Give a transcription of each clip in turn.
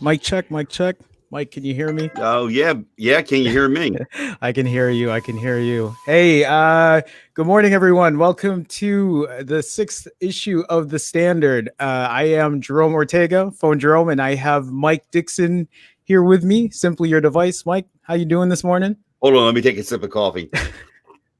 Mic check, mic check. Mike, can you hear me? Oh, yeah. Yeah. Can you hear me? I can hear you. I can hear you. Hey, good morning, everyone. Welcome to the 6th issue of The Standard. I am Jerome Ortega, Phone Jerome, and I have Mike Dixon here with me. Simply Your Device. Mike, how you doing this morning? Hold on. Let me take a sip of coffee.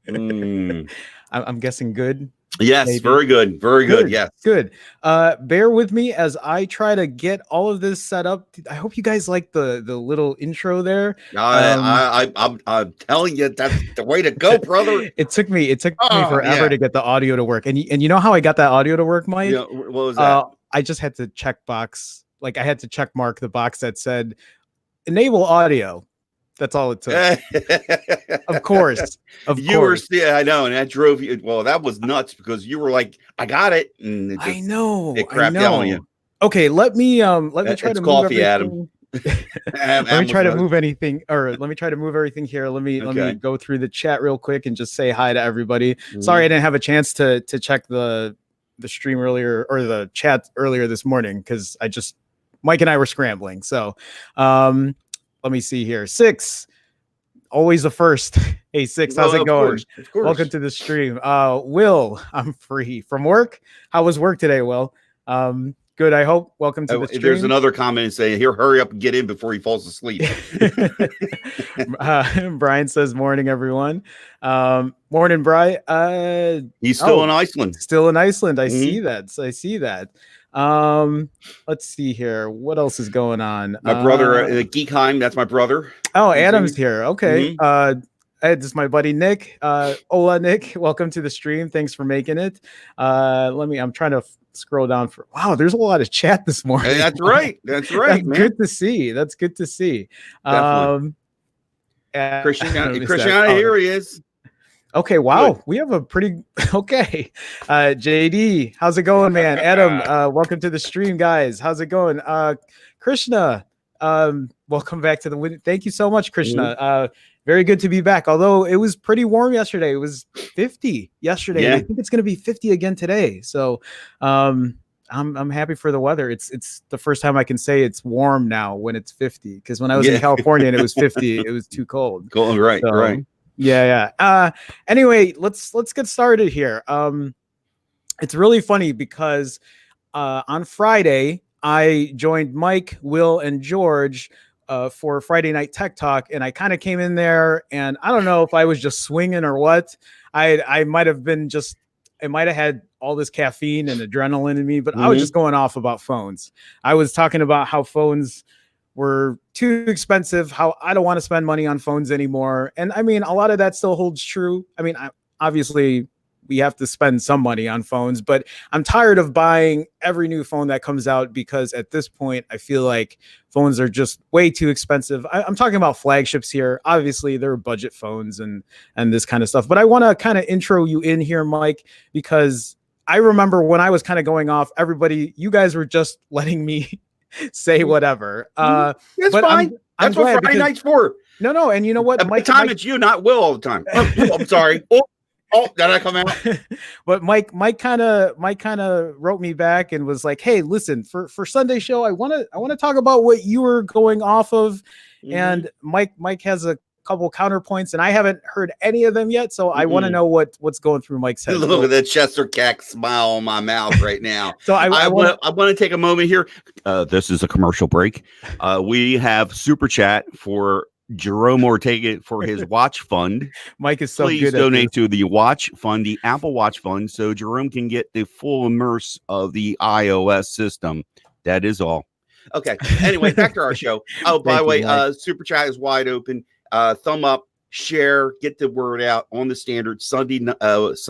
I'm guessing good. Yes, maybe. Very good. Very good. Yes. Good. Bear with me as I try to get all of this set up. I hope you guys like the little intro there. I'm telling you, that's the way to go, brother. It took me forever to get the audio to work. And you know how I got that audio to work, Mike? Yeah, what was that? I just had to check mark the box that said enable audio. That's all it took. Of course. I know. And that drove you. Well, that was nuts because you were like, I got it. And it just, I know. It crapped out on you. Okay. Let me try to move coffee, everything. Adam. Let me try to move everything here. Let me go through the chat real quick and just say hi to everybody. Mm-hmm. Sorry, I didn't have a chance to check the stream earlier or the chat earlier this morning because Mike and I were scrambling. So, let me see here. 6, always the first. Hey, 6, how's it going? Of course. Welcome to the stream. Will, I'm free from work. How was work today, Will? Good, I hope. Welcome to the stream. There's another comment saying, here, hurry up and get in before he falls asleep. Brian says, morning, everyone. Morning, Brian. He's still in Iceland. Still in Iceland. I see that. Let's see here. What else is going on? My brother, Geekheim, that's my brother. Oh, Adam's here. Okay. This is my buddy Nick. Hola, Nick. Welcome to the stream. Thanks for making it. I'm trying to scroll down wow, there's a lot of chat this morning. Hey, that's right. That's right. Man. Good to see. That's good to see. Definitely. Christian, here he is. Okay, wow. Good. We have a pretty okay. JD, how's it going, man? Adam, welcome to the stream, guys. How's it going? Krishna, welcome back to the thank you so much, Krishna. Mm-hmm. Very good to be back. Although it was pretty warm yesterday. It was 50 yesterday. Yeah. I think it's going to be 50 again today. So I'm happy for the weather. It's the first time I can say it's warm now when it's 50, because when I was in California and it was 50, it was too cold. Cold, right, so, right. Yeah. Anyway, let's get started here. It's really funny because on Friday I joined Mike, Will, and George for Friday Night Tech Talk, and I kind of came in there, and I don't know if I was just swinging or what. I might have been just, I might have had all this caffeine and adrenaline in me, but I was just going off about phones. I was talking about how phones were too expensive, how I don't want to spend money on phones anymore. And I mean, a lot of that still holds true. I mean, obviously we have to spend some money on phones, but I'm tired of buying every new phone that comes out because at this point, I feel like phones are just way too expensive. I'm talking about flagships here. Obviously, they're budget phones and this kind of stuff. But I want to kind of intro you in here, Mike, because I remember when I was kind of going off, you guys were just letting me say whatever. That's but fine. That's what Friday night's for. No, and you know what? Mike, it's you, not Will, all the time. I'm sorry. Oh, did I come out? But Mike kind of wrote me back and was like, "Hey, listen, for Sunday show, I want to talk about what you were going off of." And Mike has a couple counterpoints, and I haven't heard any of them yet, so I want to know what's going through Mike's head. Look at that Chester Cack smile on my mouth right now. So I want to take a moment here. This is a commercial break. We have super chat for Jerome Ortega for his watch fund. Mike is so Please good. Please donate to the watch fund, the Apple Watch Fund, so Jerome can get the full immerse of the iOS system. That is all. Okay. Anyway, back to our show. Oh, by the way, super chat is wide open. Thumb up, share, get the word out on the standard Sunday mornings.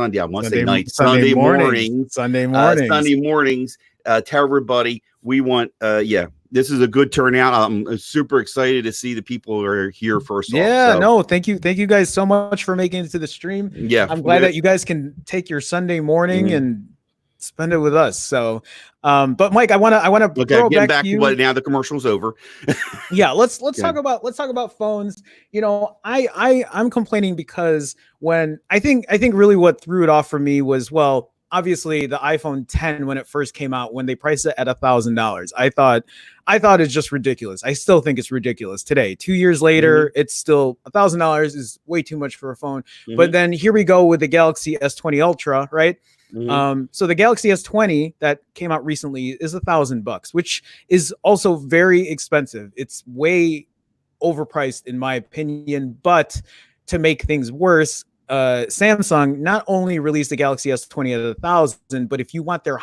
Tell everybody we want. This is a good turnout. I'm super excited to see the people who are here first. No, thank you guys so much for making it to the stream. Yeah, I'm glad that you guys can take your Sunday morning and spend it with us. So, but Mike, I want to throw back to you. But now the commercial's over. Yeah, let's talk about phones. You know, I'm complaining because when I think really what threw it off for me was, well, obviously the iPhone 10 when it first came out, when they priced it at $1,000, I thought it's just ridiculous. I still think it's ridiculous today. 2 years later, it's still $1,000 is way too much for a phone. But then here we go with the Galaxy S20 Ultra, right? So the Galaxy S20 that came out recently is $1,000, which is also very expensive. It's way overpriced in my opinion. But to make things worse, Samsung not only released the Galaxy S20 at $1,000, but if you want their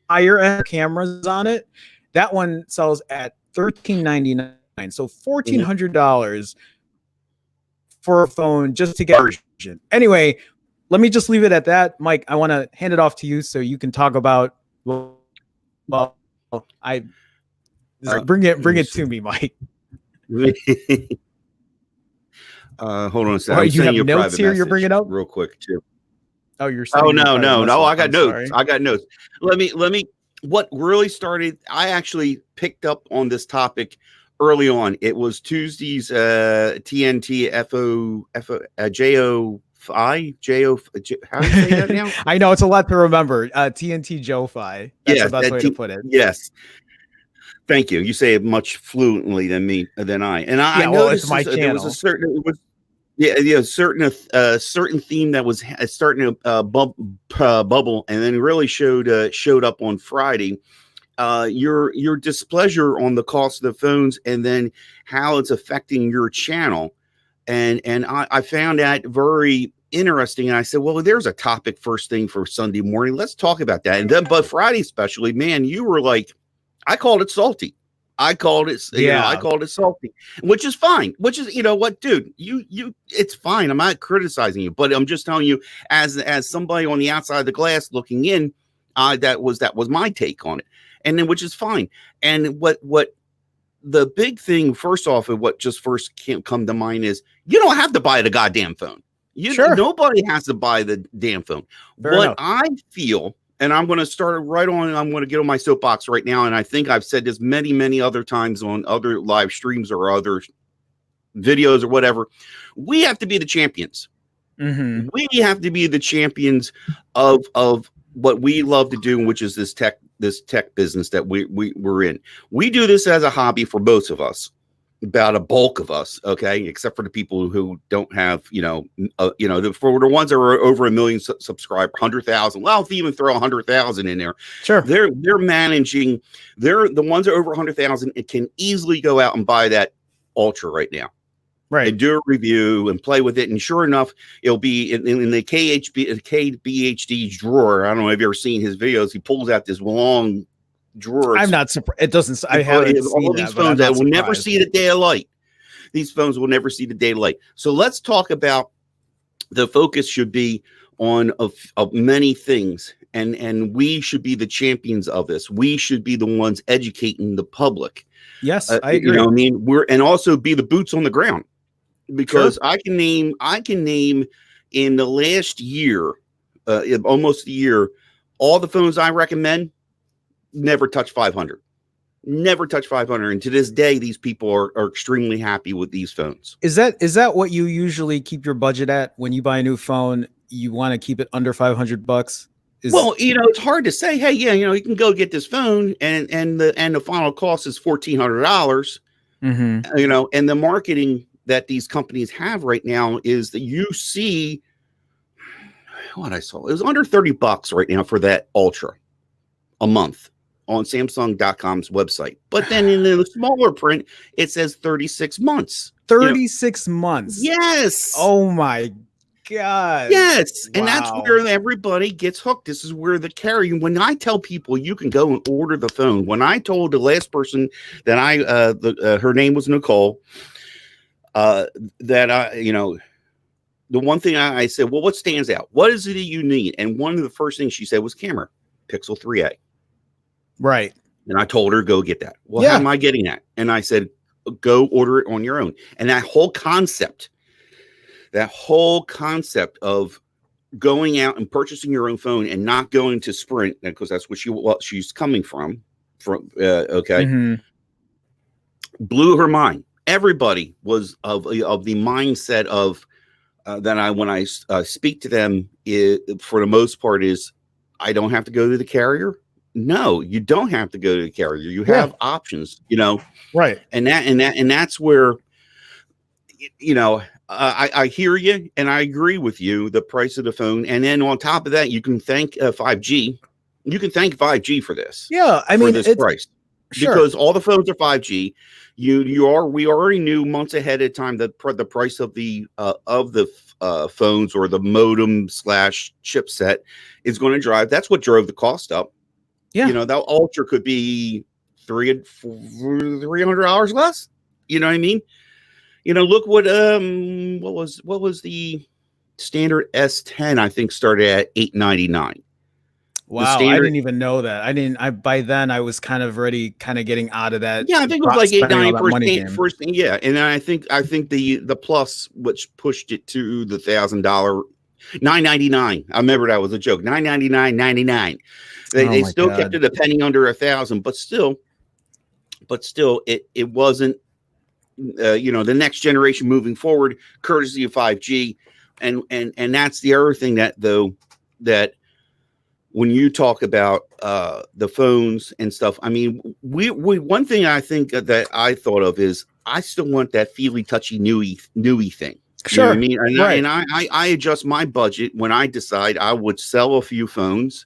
higher end cameras on it, that one sells at $1,399. So $1,400 for a phone just to get a version. Anyway, let me just leave it at that. Mike, I want to hand it off to you so you can talk about. Well, bring it to me, Mike. Hold on a second. You have notes here you're bringing up real quick too. Oh, you're. Oh no! I got notes. Sorry. I got notes. Let me. What really started? I actually picked up on this topic early on. It was Tuesday's TNT JO. How do you say that now? I know it's a lot to remember. TNT Joe-Fi. That's the best way to put it. Yes. Thank you. You say it much fluently than I. And I know it's my channel. There was a certain certain theme that was starting to bubble, and then really showed up on Friday. Your displeasure on the cost of the phones, and then how it's affecting your channel. And I found that very interesting. And I said, well, there's a topic first thing for Sunday morning. Let's talk about that. And then, but Friday especially, man, you were like, I called it salty. I called it salty, which is fine. Which is, you know what, dude, it's fine. I'm not criticizing you, but I'm just telling you as somebody on the outside of the glass looking in, that was my take on it. And then, which is fine. And what the big thing, first off, of what just first can't come to mind is you don't have to buy the goddamn phone. Nobody has to buy the damn phone. Fair enough. I feel, and I'm going to start right on, I'm going to get on my soapbox right now. And I think I've said this many, many other times on other live streams or other videos or whatever. We have to be the champions. We have to be the champions of what we love to do, which is this tech business that we're in. We do this as a hobby for both of us. about a bulk of us, okay, except for the people who don't have, for the ones that are over a million subscribers, 100,000. Well, if you even throw 100,000 in there, Sure, they're managing. They're the ones that are over 100,000. It can easily go out and buy that Ultra right now, right? and do a review and play with it. And sure enough, it'll be in the KBHD drawer. I don't know if you've ever seen his videos. He pulls out this long drawer. I'm not surprised. It doesn't. I haven't seen all these that, phones that will never see the day of light. These phones will never see the day of light. So let's talk about the focus should be on of many things, and we should be the champions of this. We should be the ones educating the public. Yes, I agree. I mean, and also be the boots on the ground, because sure. I can name in the last year, almost a year, all the phones I recommend never touch 500. Never touch 500. And to this day, these people are extremely happy with these phones. Is that what you usually keep your budget at when you buy a new phone? You want to keep it under $500? Well, it's hard to say, hey, yeah, you can go get this phone and the final cost is $1,400. Mm-hmm. And the marketing that these companies have right now is that you see what I saw. It was under $30 right now for that Ultra a month on Samsung.com's website. But then in the smaller print, it says 36 months. 36 months. Yes. Oh my God. Yes. Wow. And that's where everybody gets hooked. This is where the carrier, when I tell people you can go and order the phone, when I told the last person that her name was Nicole, that the one thing I said, well, what stands out? What is it that you need? And one of the first things she said was camera, Pixel 3a. Right. And I told her, go get that. Well, how am I getting that? And I said, go order it on your own. And that whole concept of going out and purchasing your own phone and not going to Sprint, because that's what she's coming from, mm-hmm. blew her mind. Everybody was of the mindset of when I speak to them, for the most part, is I don't have to go to the carrier. No, you don't have to go to the carrier. You have options, right? And that's where, I hear you and I agree with you. The price of the phone, and then on top of that, you can thank 5G. You can thank 5G for this. Yeah, I mean, this price, because all the phones are 5G. We already knew months ahead of time that the price of the phones or the modem / chipset is going to drive. That's what drove the cost up. Yeah, that Ultra could be $300 less. You know what I mean? Look what was the standard S10? I think started at $899. Wow, I didn't even know that. By then I was kind of getting out of that. Yeah, I think it was like $899 first thing. Yeah, and then I think the Plus, which pushed it to the $1,000, $999. I remember that was a joke. $999.99. They still kept it a penny under $1,000, but still, it wasn't. The next generation moving forward, courtesy of 5G, and that's the other thing that when you talk about the phones and stuff, I mean, we one thing I think that I thought of is I still want that feely, touchy, newy thing. Sure, you know what I mean, and I adjust my budget when I decide I would sell a few phones,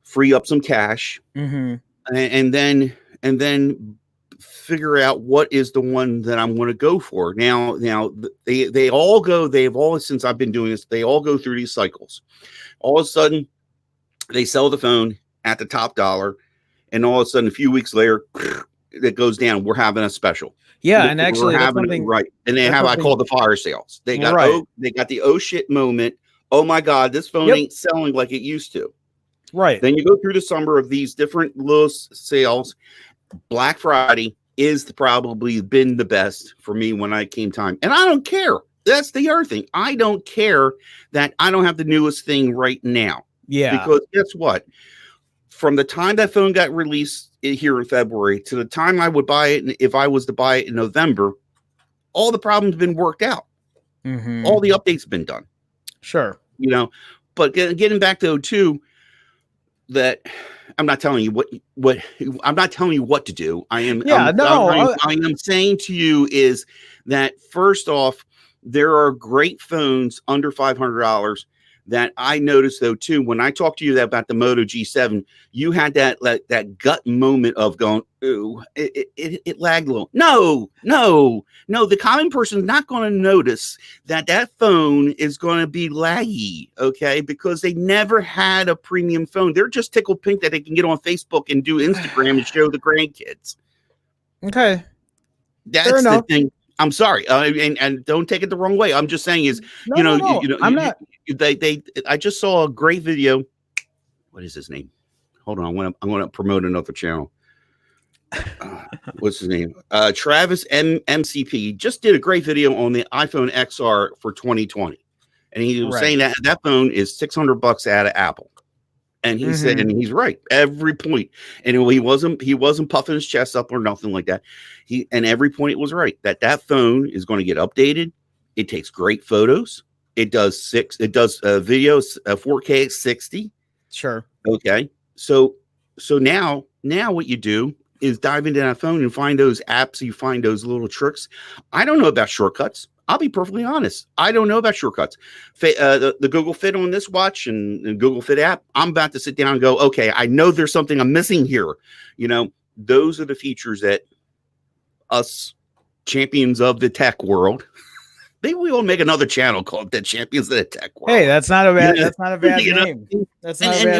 free up some cash, mm-hmm. and then figure out what is the one that I'm going to go for. Now they all go. They've always, since I've been doing this, they all go through these cycles. All of a sudden, they sell the phone at the top dollar, and all of a sudden, a few weeks later, it goes down. We're having a special. Yeah, and actually, that's something right. And they have, I call the fire sales. They got the oh shit moment. Oh my God, this phone ain't selling like it used to. Right. Then you go through the summer of these different little sales. Black Friday is probably been the best for me when I came time, and I don't care. That's the other thing. I don't care that I don't have the newest thing right now. Yeah. Because guess what? From the time that phone got released here in February to the time I would buy it, and if I was to buy it in November, all the problems have been worked out. Mm-hmm. All the updates have been done. Sure. But getting back to 02, that I'm not telling you what I'm not telling you what to do. Yeah, I am saying to you is that first off, there are great phones under $500 that I noticed though too. When I talked to you about the Moto G7, you had that gut moment of going, ooh, it lagged a little. No. The common person is not going to notice that phone is going to be laggy, okay? Because they never had a premium phone. They're just tickled pink that they can get on Facebook and do Instagram and show the grandkids. Okay, that's the thing. I'm sorry, and don't take it the wrong way. I'm just saying is, I'm not. I just saw a great video. What is his name? Hold on, I'm going to promote another channel. What's his name? Travis MCP just did a great video on the iPhone XR for 2020, and he was saying that phone is $600 out of Apple. And he said, and he's right, every point. And he wasn't puffing his chest up or nothing like that. And every point was right. That phone is going to get updated. It takes great photos. It does videos 4K at 60. Sure. Okay. So now what you do is dive into that phone and find those apps. You find those little tricks. I don't know about shortcuts. I'll be perfectly honest. I don't know about shortcuts. The Google Fit on this watch and Google Fit app, I'm about to sit down and go, okay, I know there's something I'm missing here. Those are the features that us champions of the tech world, maybe we will make another channel called the Champions of the Tech World. Hey, that's not a bad name. That's not a bad and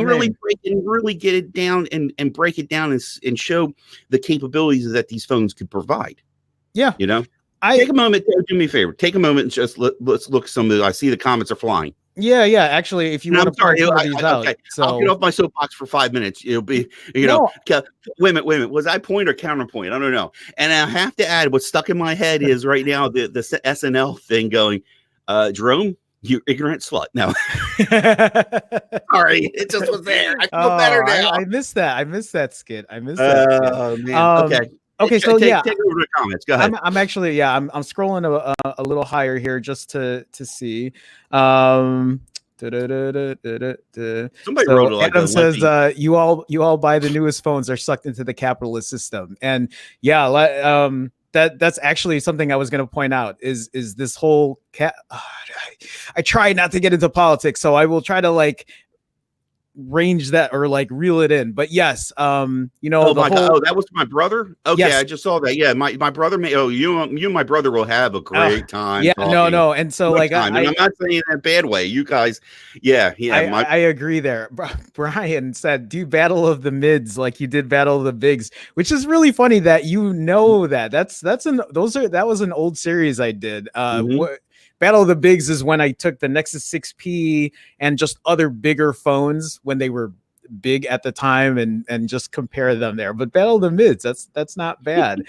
really name. really get it down and break it down and show the capabilities that these phones could provide. Yeah. Take a moment. Do me a favor. Take a moment and just let's look some of the. I see the comments are flying. Yeah. Actually, if you want to point some of these out, so I'll get off my soapbox for 5 minutes. It'll be, wait a minute. Was I point or counterpoint? I don't know. And I have to add, what's stuck in my head is right now the SNL thing going. Jerome, you ignorant slut. No, sorry, it just was there. I feel better now. I missed that. I missed that skit. Oh man. Okay, so take over the comments. Go ahead. I'm actually, I'm scrolling a little higher here just to see. Somebody wrote it. Adam says, "You all buy the newest phones are sucked into the capitalist system," and that's actually something I was going to point out. Is this whole I try not to get into politics, so I will try to range that or reel it in, but yes, God, that was my brother. Okay, yes. I just saw that. Yeah, my brother may. Oh, you and my brother will have a great time. Yeah, talking. No, and so and I'm not saying in a bad way. You guys, I agree there. Brian said, "Do Battle of the Mids like you did Battle of the Bigs," which is really funny that that was an old series I did. Battle of the Bigs is when I took the Nexus 6P and just other bigger phones when they were big at the time and just compare them there. But Battle of the Mids, that's not bad.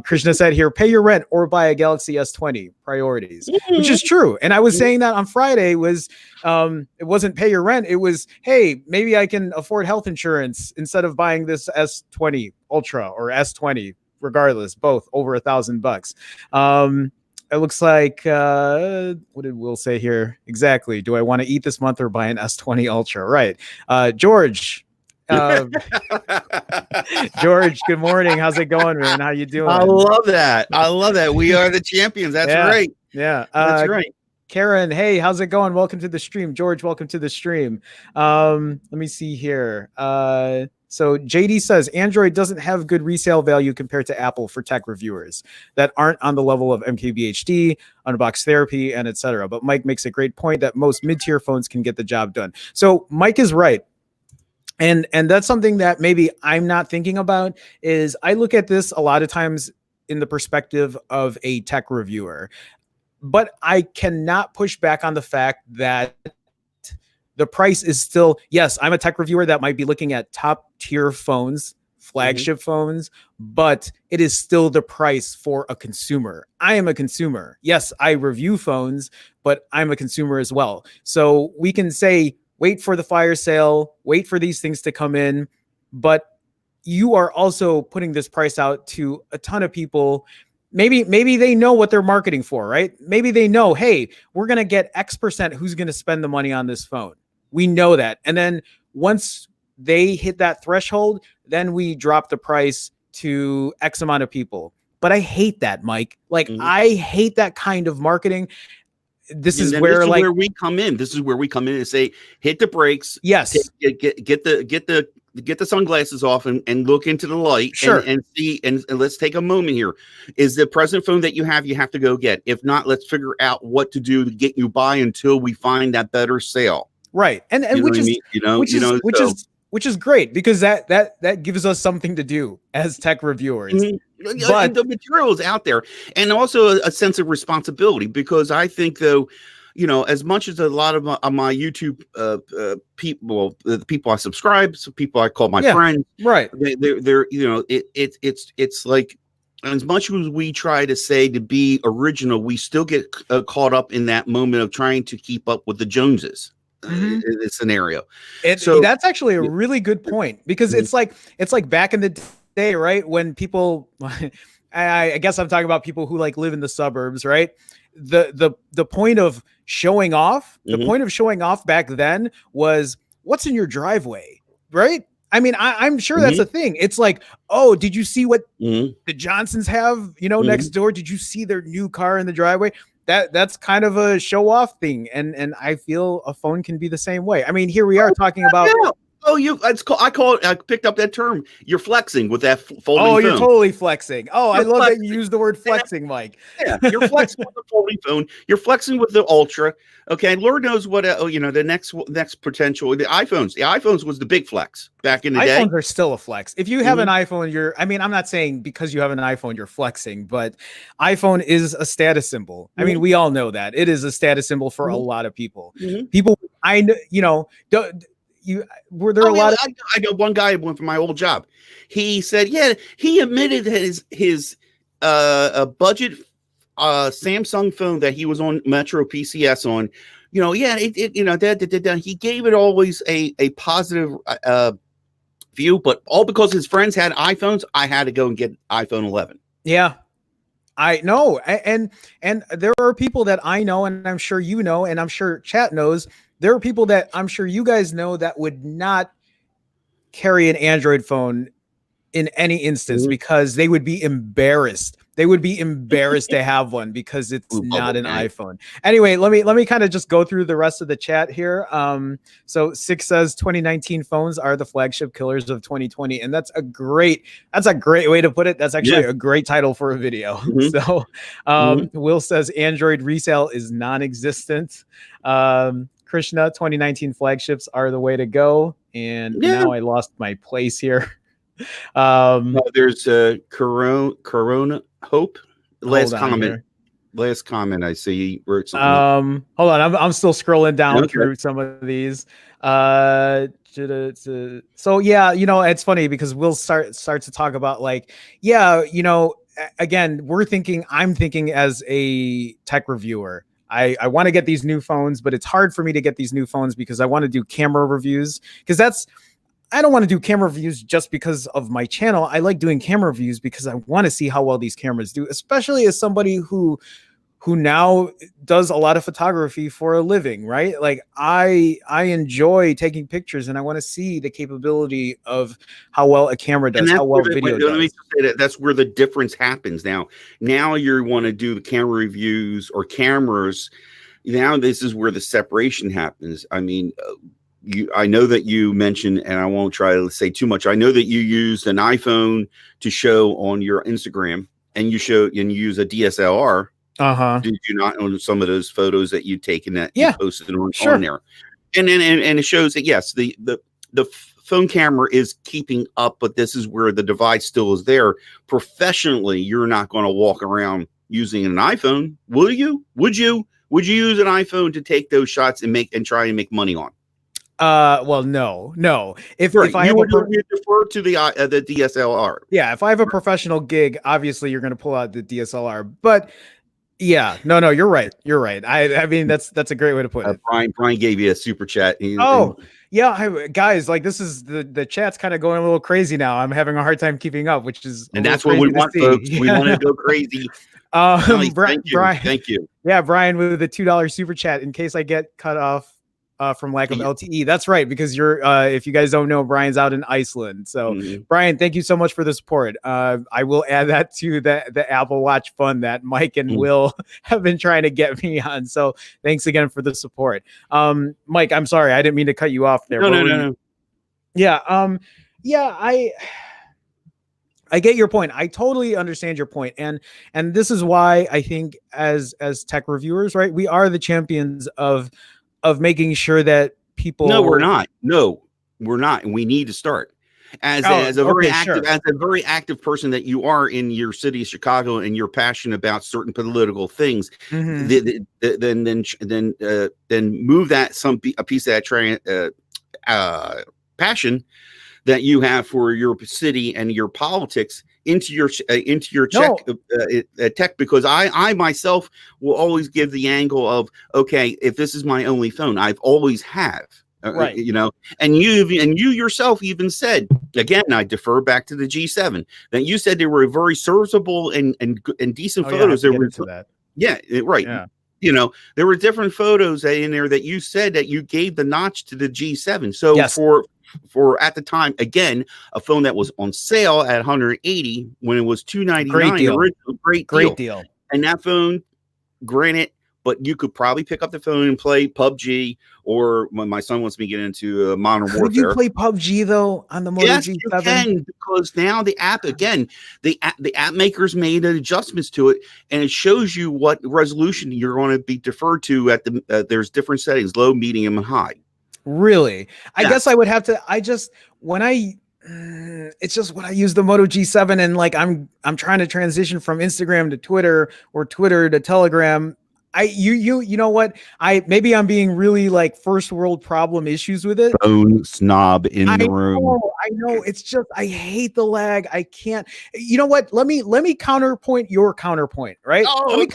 Krishna said here, pay your rent or buy a Galaxy S20 priorities, which is true. And I was saying that on Friday was it wasn't pay your rent. It was, hey, maybe I can afford health insurance instead of buying this S20 Ultra or S20, regardless, both over $1,000. It looks like, what did Will say here? Exactly. Do I want to eat this month or buy an S20 Ultra? Right. George. George, good morning. How's it going, man? How you doing? I love that. We are the champions. That's right. Yeah. That's right. Karen, hey, how's it going? Welcome to the stream. George, welcome to the stream. Let me see here. So JD says Android doesn't have good resale value compared to Apple for tech reviewers that aren't on the level of MKBHD, Unbox Therapy, and etc. But Mike makes a great point that most mid-tier phones can get the job done. So Mike is right. And that's something that maybe I'm not thinking about is I look at this a lot of times in the perspective of a tech reviewer, but I cannot push back on the fact that the price is still, yes, I'm a tech reviewer that might be looking at top tier phones, flagship phones, but it is still the price for a consumer. I am a consumer. Yes, I review phones, but I'm a consumer as well. So we can say, wait for the fire sale, wait for these things to come in, but you are also putting this price out to a ton of people. Maybe they know what they're marketing for, right? Maybe they know, hey, we're going to get X% who's going to spend the money on this phone. We know that. And then once they hit that threshold, then we drop the price to X amount of people. But I hate that, Mike. Like, I hate that kind of marketing. This is where, like, where we come in. This is where we come in and say, hit the brakes. Yes. Get the sunglasses off and look into the light. Sure. And see, and let's take a moment here. Is the present phone that you have to go get? If not, let's figure out what to do to get you by until we find that better sale. Right. And which is great, because that gives us something to do as tech reviewers. But the material is out there, and also a sense of responsibility, because I think, though, as much as a lot of my YouTube people, the people I subscribe, some people I call my friends, right? They're it's like, as much as we try to say to be original, we still get caught up in that moment of trying to keep up with the Joneses. In this scenario, so that's actually a really good point, because it's like back in the day, right, when people I guess I'm talking about people who like live in the suburbs, right? The point of showing off, the point of showing off back then was, what's in your driveway, right? I mean, I'm sure that's a thing. It's like, oh, did you see what the Johnsons have, next door? Did you see their new car in the driveway? That's kind of a show off thing. And I feel a phone can be the same way. I mean, here we are talking about. I picked up that term. You're flexing with that folding phone. Oh, you're totally flexing. Oh, I love that you use the word flexing, Mike. Yeah, you're flexing with the folding phone. You're flexing with the Ultra. Okay, Lord knows what the next potential. The iPhones was the big flex back in the day. iPhones are still a flex. If you have an iPhone, I'm not saying because you have an iPhone you're flexing, but iPhone is a status symbol. I mean, we all know that it is a status symbol for a lot of people. People, I know, were there a lot of. I know one guy went from my old job. He said, he admitted his budget Samsung phone that he was on Metro PCS on. He gave it always a positive view, but all because his friends had iPhones, I had to go and get iPhone 11. Yeah. I know. And there are people that I know, and I'm sure you know, and I'm sure chat knows. There are people that I'm sure you guys know that would not carry an Android phone in any instance because they would be embarrassed. They would be embarrassed to have one because it's not an iPhone. Anyway, let me kind of just go through the rest of the chat here. So Six says 2019 phones are the flagship killers of 2020, and that's a great way to put it. That's actually a great title for a video. So Will says Android resale is non-existent. Krishna, 2019 flagships are the way to go. And now I lost my place here. There's Corona Hope. Last comment I see. He wrote something. Hold on, I'm still scrolling down through some of these. So yeah, it's funny because we'll start to talk about like, again, I'm thinking as a tech reviewer. I want to get these new phones, but it's hard for me to get these new phones because I want to do camera reviews, because I don't want to do camera reviews just because of my channel. I like doing camera reviews because I want to see how well these cameras do, especially as somebody who now does a lot of photography for a living, right? Like I enjoy taking pictures and I want to see the capability of how well a camera does, how well video does. Let me say that's where the difference happens. Now you want to do the camera reviews or cameras. Now this is where the separation happens. I mean, I know that you mentioned, and I won't try to say too much. I know that you used an iPhone to show on your Instagram, and you use a DSLR. Did you not on some of those photos that you'd taken that you posted on there? And it shows that yes, the phone camera is keeping up, but this is where the device still is there. Professionally, you're not going to walk around using an iPhone, will you? Would you use an iPhone to take those shots and try and make money on? Well, no. If I would defer to the DSLR. Yeah, if I have a professional gig, obviously you're going to pull out the DSLR. But yeah, no, you're right. I mean that's a great way to put it. Brian gave you a super chat. Guys, like this is the chat's kind of going a little crazy now. I'm having a hard time keeping up, which is that's what we want, folks. We want to go crazy. Brian, thank you. Yeah, Brian with the $2 super chat in case I get cut off. from lack of LTE. That's right, because you're if you guys don't know, Brian's out in Iceland. So Brian, thank you so much for the support. I will add that to the Apple Watch fund that Mike and Will have been trying to get me on. So thanks again for the support. Mike, I'm sorry, I didn't mean to cut you off there. No. Yeah. Yeah, I get your point. I totally understand your point. And this is why I think as tech reviewers, right, we are the champions of making sure that people. No, we're not. No, we're not. And we need to start as a very active person that you are in your city of Chicago, and you're passionate about certain political things. Then move that a piece of that passion that you have for your city and your politics into your tech, because I myself will always give the angle of, okay, if this is my only phone, I've always have, right? And you yourself even said, again, I defer back to the G7, that you said they were very serviceable and decent photos. There was that. Yeah, right. Yeah. There were different photos in there that you said that you gave the notch to the G7. So yes. For at the time, again, a phone that was on sale at $180 when it was $299, great deal. And that phone, granted, but you could probably pick up the phone and play PUBG, or when my son wants me to get into Modern Warfare. Could you play PUBG though on the Moto G7? You can, because now the app, again, the app makers made adjustments to it, and it shows you what resolution you're going to be deferred to at there's different settings: low, medium, and high. Really? I guess I would have to. When I use the Moto G7 and like I'm trying to transition from Instagram to Twitter or Twitter to Telegram. You know what? Maybe I'm being really like first world problem issues with it. Phone snob in the room. I know. It's just, I hate the lag. I can't. You know what? Let me counterpoint your counterpoint, right? Let me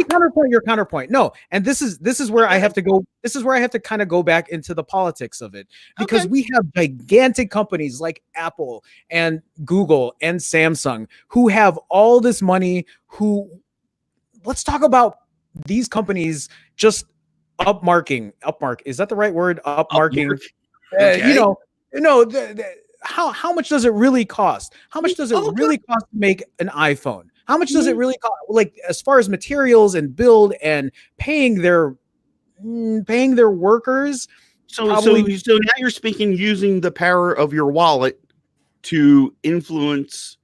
counterpoint your counterpoint. No, and this is where I have to go. This is where I have to kind of go back into the politics of it, because we have gigantic companies like Apple and Google and Samsung who have all this money. Let's talk about these companies just upmarking. Is that the right word? Upmarking. How much does it really cost? How much does it really cost to make an iPhone? How much does it really cost? Like, as far as materials and build and paying their workers. So now you're speaking using the power of your wallet to influence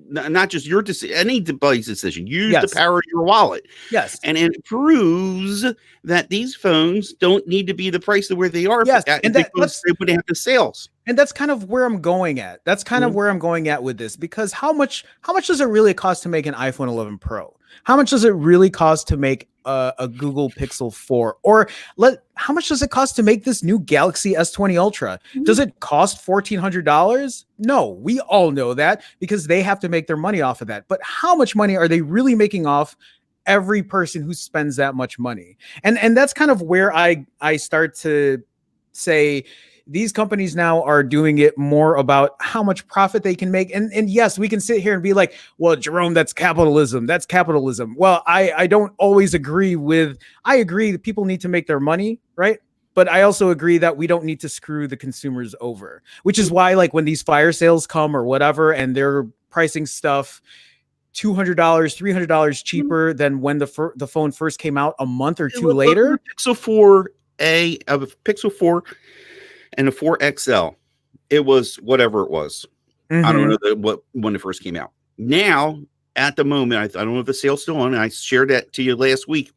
not just your decision, any device decision. Use the power of your wallet. Yes. And it proves that these phones don't need to be the price of where they are. Yes. And because they would have the sales. And that's kind of where I'm going at. That's kind of where I'm going at with this, because how much does it really cost to make an iPhone 11 Pro? How much does it really cost to make a Google Pixel 4? Or how much does it cost to make this new Galaxy S20 Ultra? Does it cost $1,400? No, we all know that, because they have to make their money off of that. But how much money are they really making off every person who spends that much money? And that's kind of where I start to say, these companies now are doing it more about how much profit they can make. And yes, we can sit here and be like, well, Jerome, that's capitalism. That's capitalism. Well, I don't always agree with, I agree that people need to make their money, right? But I also agree that we don't need to screw the consumers over, which is why, like, when these fire sales come or whatever, and they're pricing stuff $200, $300 cheaper than when the phone first came out a month or two later. Pixel 4a of a Pixel 4 and a 4 XL, it was whatever it was. I don't know when it first came out. Now, at the moment, I don't know if the sale's still on. I shared that to you last week.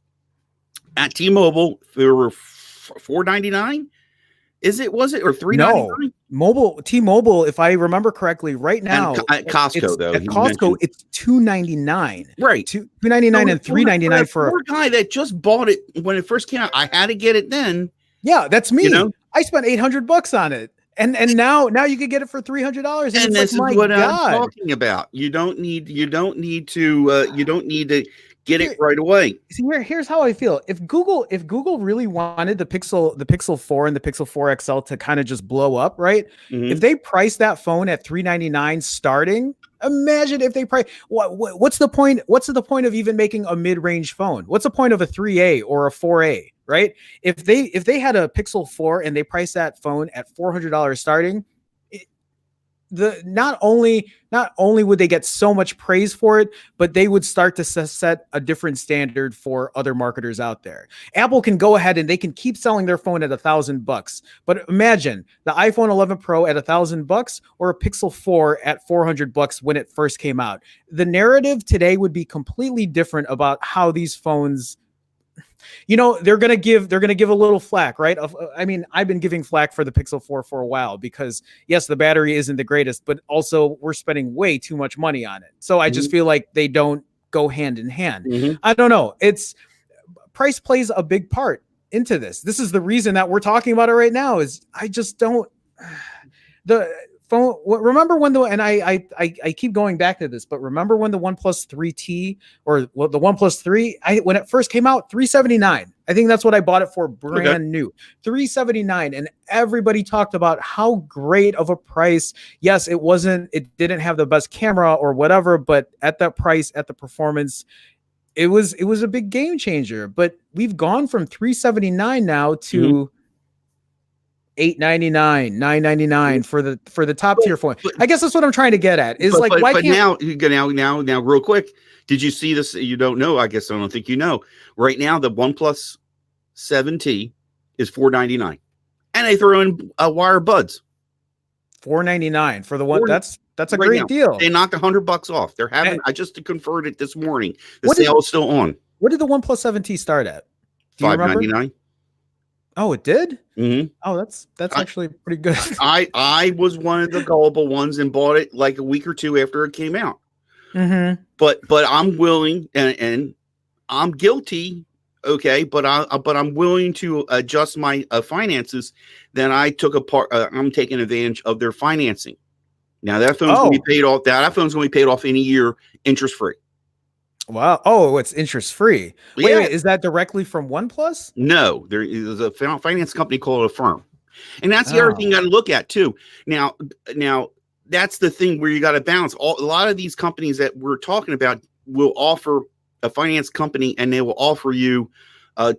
At T-Mobile, there were $499. Was it or $399? No, T-Mobile, if I remember correctly, right now at Costco though. At Costco, it's $299. Right, $299 and $399 for a guy that just bought it when it first came out. I had to get it then. Yeah, that's me. I spent $800 on it, and now you can get it for $300. And this is what I'm talking about. You don't need to get it right away. See, here's how I feel. If Google really wanted the Pixel 4 and the Pixel 4 XL to kind of just blow up, right? If they price that phone at $399 starting, Imagine if they price. What's the point? What's the point of even making a mid-range phone? What's the point of a 3A or a 4A? Right? If they had a Pixel 4 and they priced that phone at $400 starting, not only would they get so much praise for it, but they would start to set a different standard for other marketers out there. Apple can go ahead and they can keep selling their phone at $1,000, but imagine the iPhone 11 Pro at $1,000 or a Pixel 4 at $400 when it first came out. The narrative today would be completely different about how these phones. They're gonna give a little flack, right? I mean, I've been giving flack for the Pixel 4 for a while because yes, the battery isn't the greatest, but also we're spending way too much money on it. So I just feel like they don't go hand in hand. I don't know. It's price plays a big part into this. This is the reason that we're talking about it right now. Is I just don't the phone. Remember when I keep going back to this, but remember when the OnePlus 3T or the OnePlus 3, when it first came out, $379. I think that's what I bought it for, brand new, $379, and everybody talked about how great of a price. Yes, it didn't have the best camera or whatever, but at that price, at the performance, it was a big game changer. But we've gone from $379 now to $899, $999 for the top tier phone. I guess that's what I'm trying to get at. Is why can't now real quick? Did you see this? You don't know. I guess I don't think you know. Right now, the OnePlus 7T is $499, and they throw in wire buds. $499 for the one. That's a great deal. They knocked $100 off. They're having. I just confirmed it this morning. The sale is still on. What did the OnePlus 7T start at? $599. Oh, it did? Oh, that's actually pretty good. I was one of the gullible ones and bought it like a week or two after it came out. But I'm willing and I'm guilty. Okay, but I'm willing to adjust my finances. Then I took I'm taking advantage of their financing. Now that phone's going to be paid off. That phone's going to be paid off in a year, interest free. Wow. Oh, it's interest free. Wait, is that directly from OnePlus? No, there is a finance company called Affirm. And that's the other thing you got to look at too. Now that's the thing where you got to balance. A lot of these companies that we're talking about will offer a finance company and they will offer you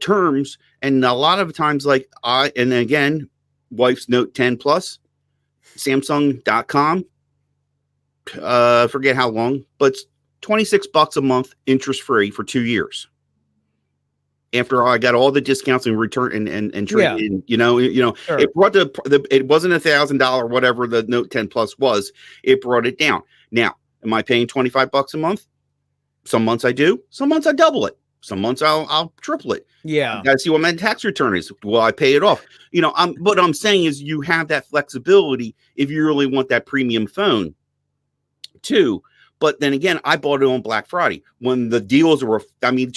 terms. And a lot of times, and again, wife's Note 10 Plus, Samsung.com, forget how long, but $26 a month, interest free for 2 years. After I got all the discounts and return and trade in, sure. It brought it wasn't $1,000 whatever the Note 10 Plus was. It brought it down. Now, am I paying $25 a month? Some months I do. Some months I double it. Some months I'll triple it. Yeah. I see what my tax return is. Will I pay it off? What I'm saying is you have that flexibility if you really want that premium phone too. But then again, I bought it on Black Friday when the deals were. I mean,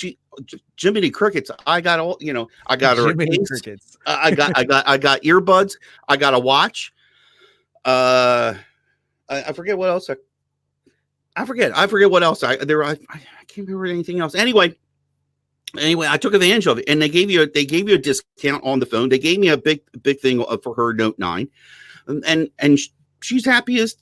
Jiminy Crickets. I got all. I got Jiminy Crickets. I got earbuds. I got a watch. I forget what else. I forget what else. I can't remember anything else. Anyway, I took advantage of it, and they gave you a discount on the phone. They gave me a big thing for her Note 9, and she's happy as.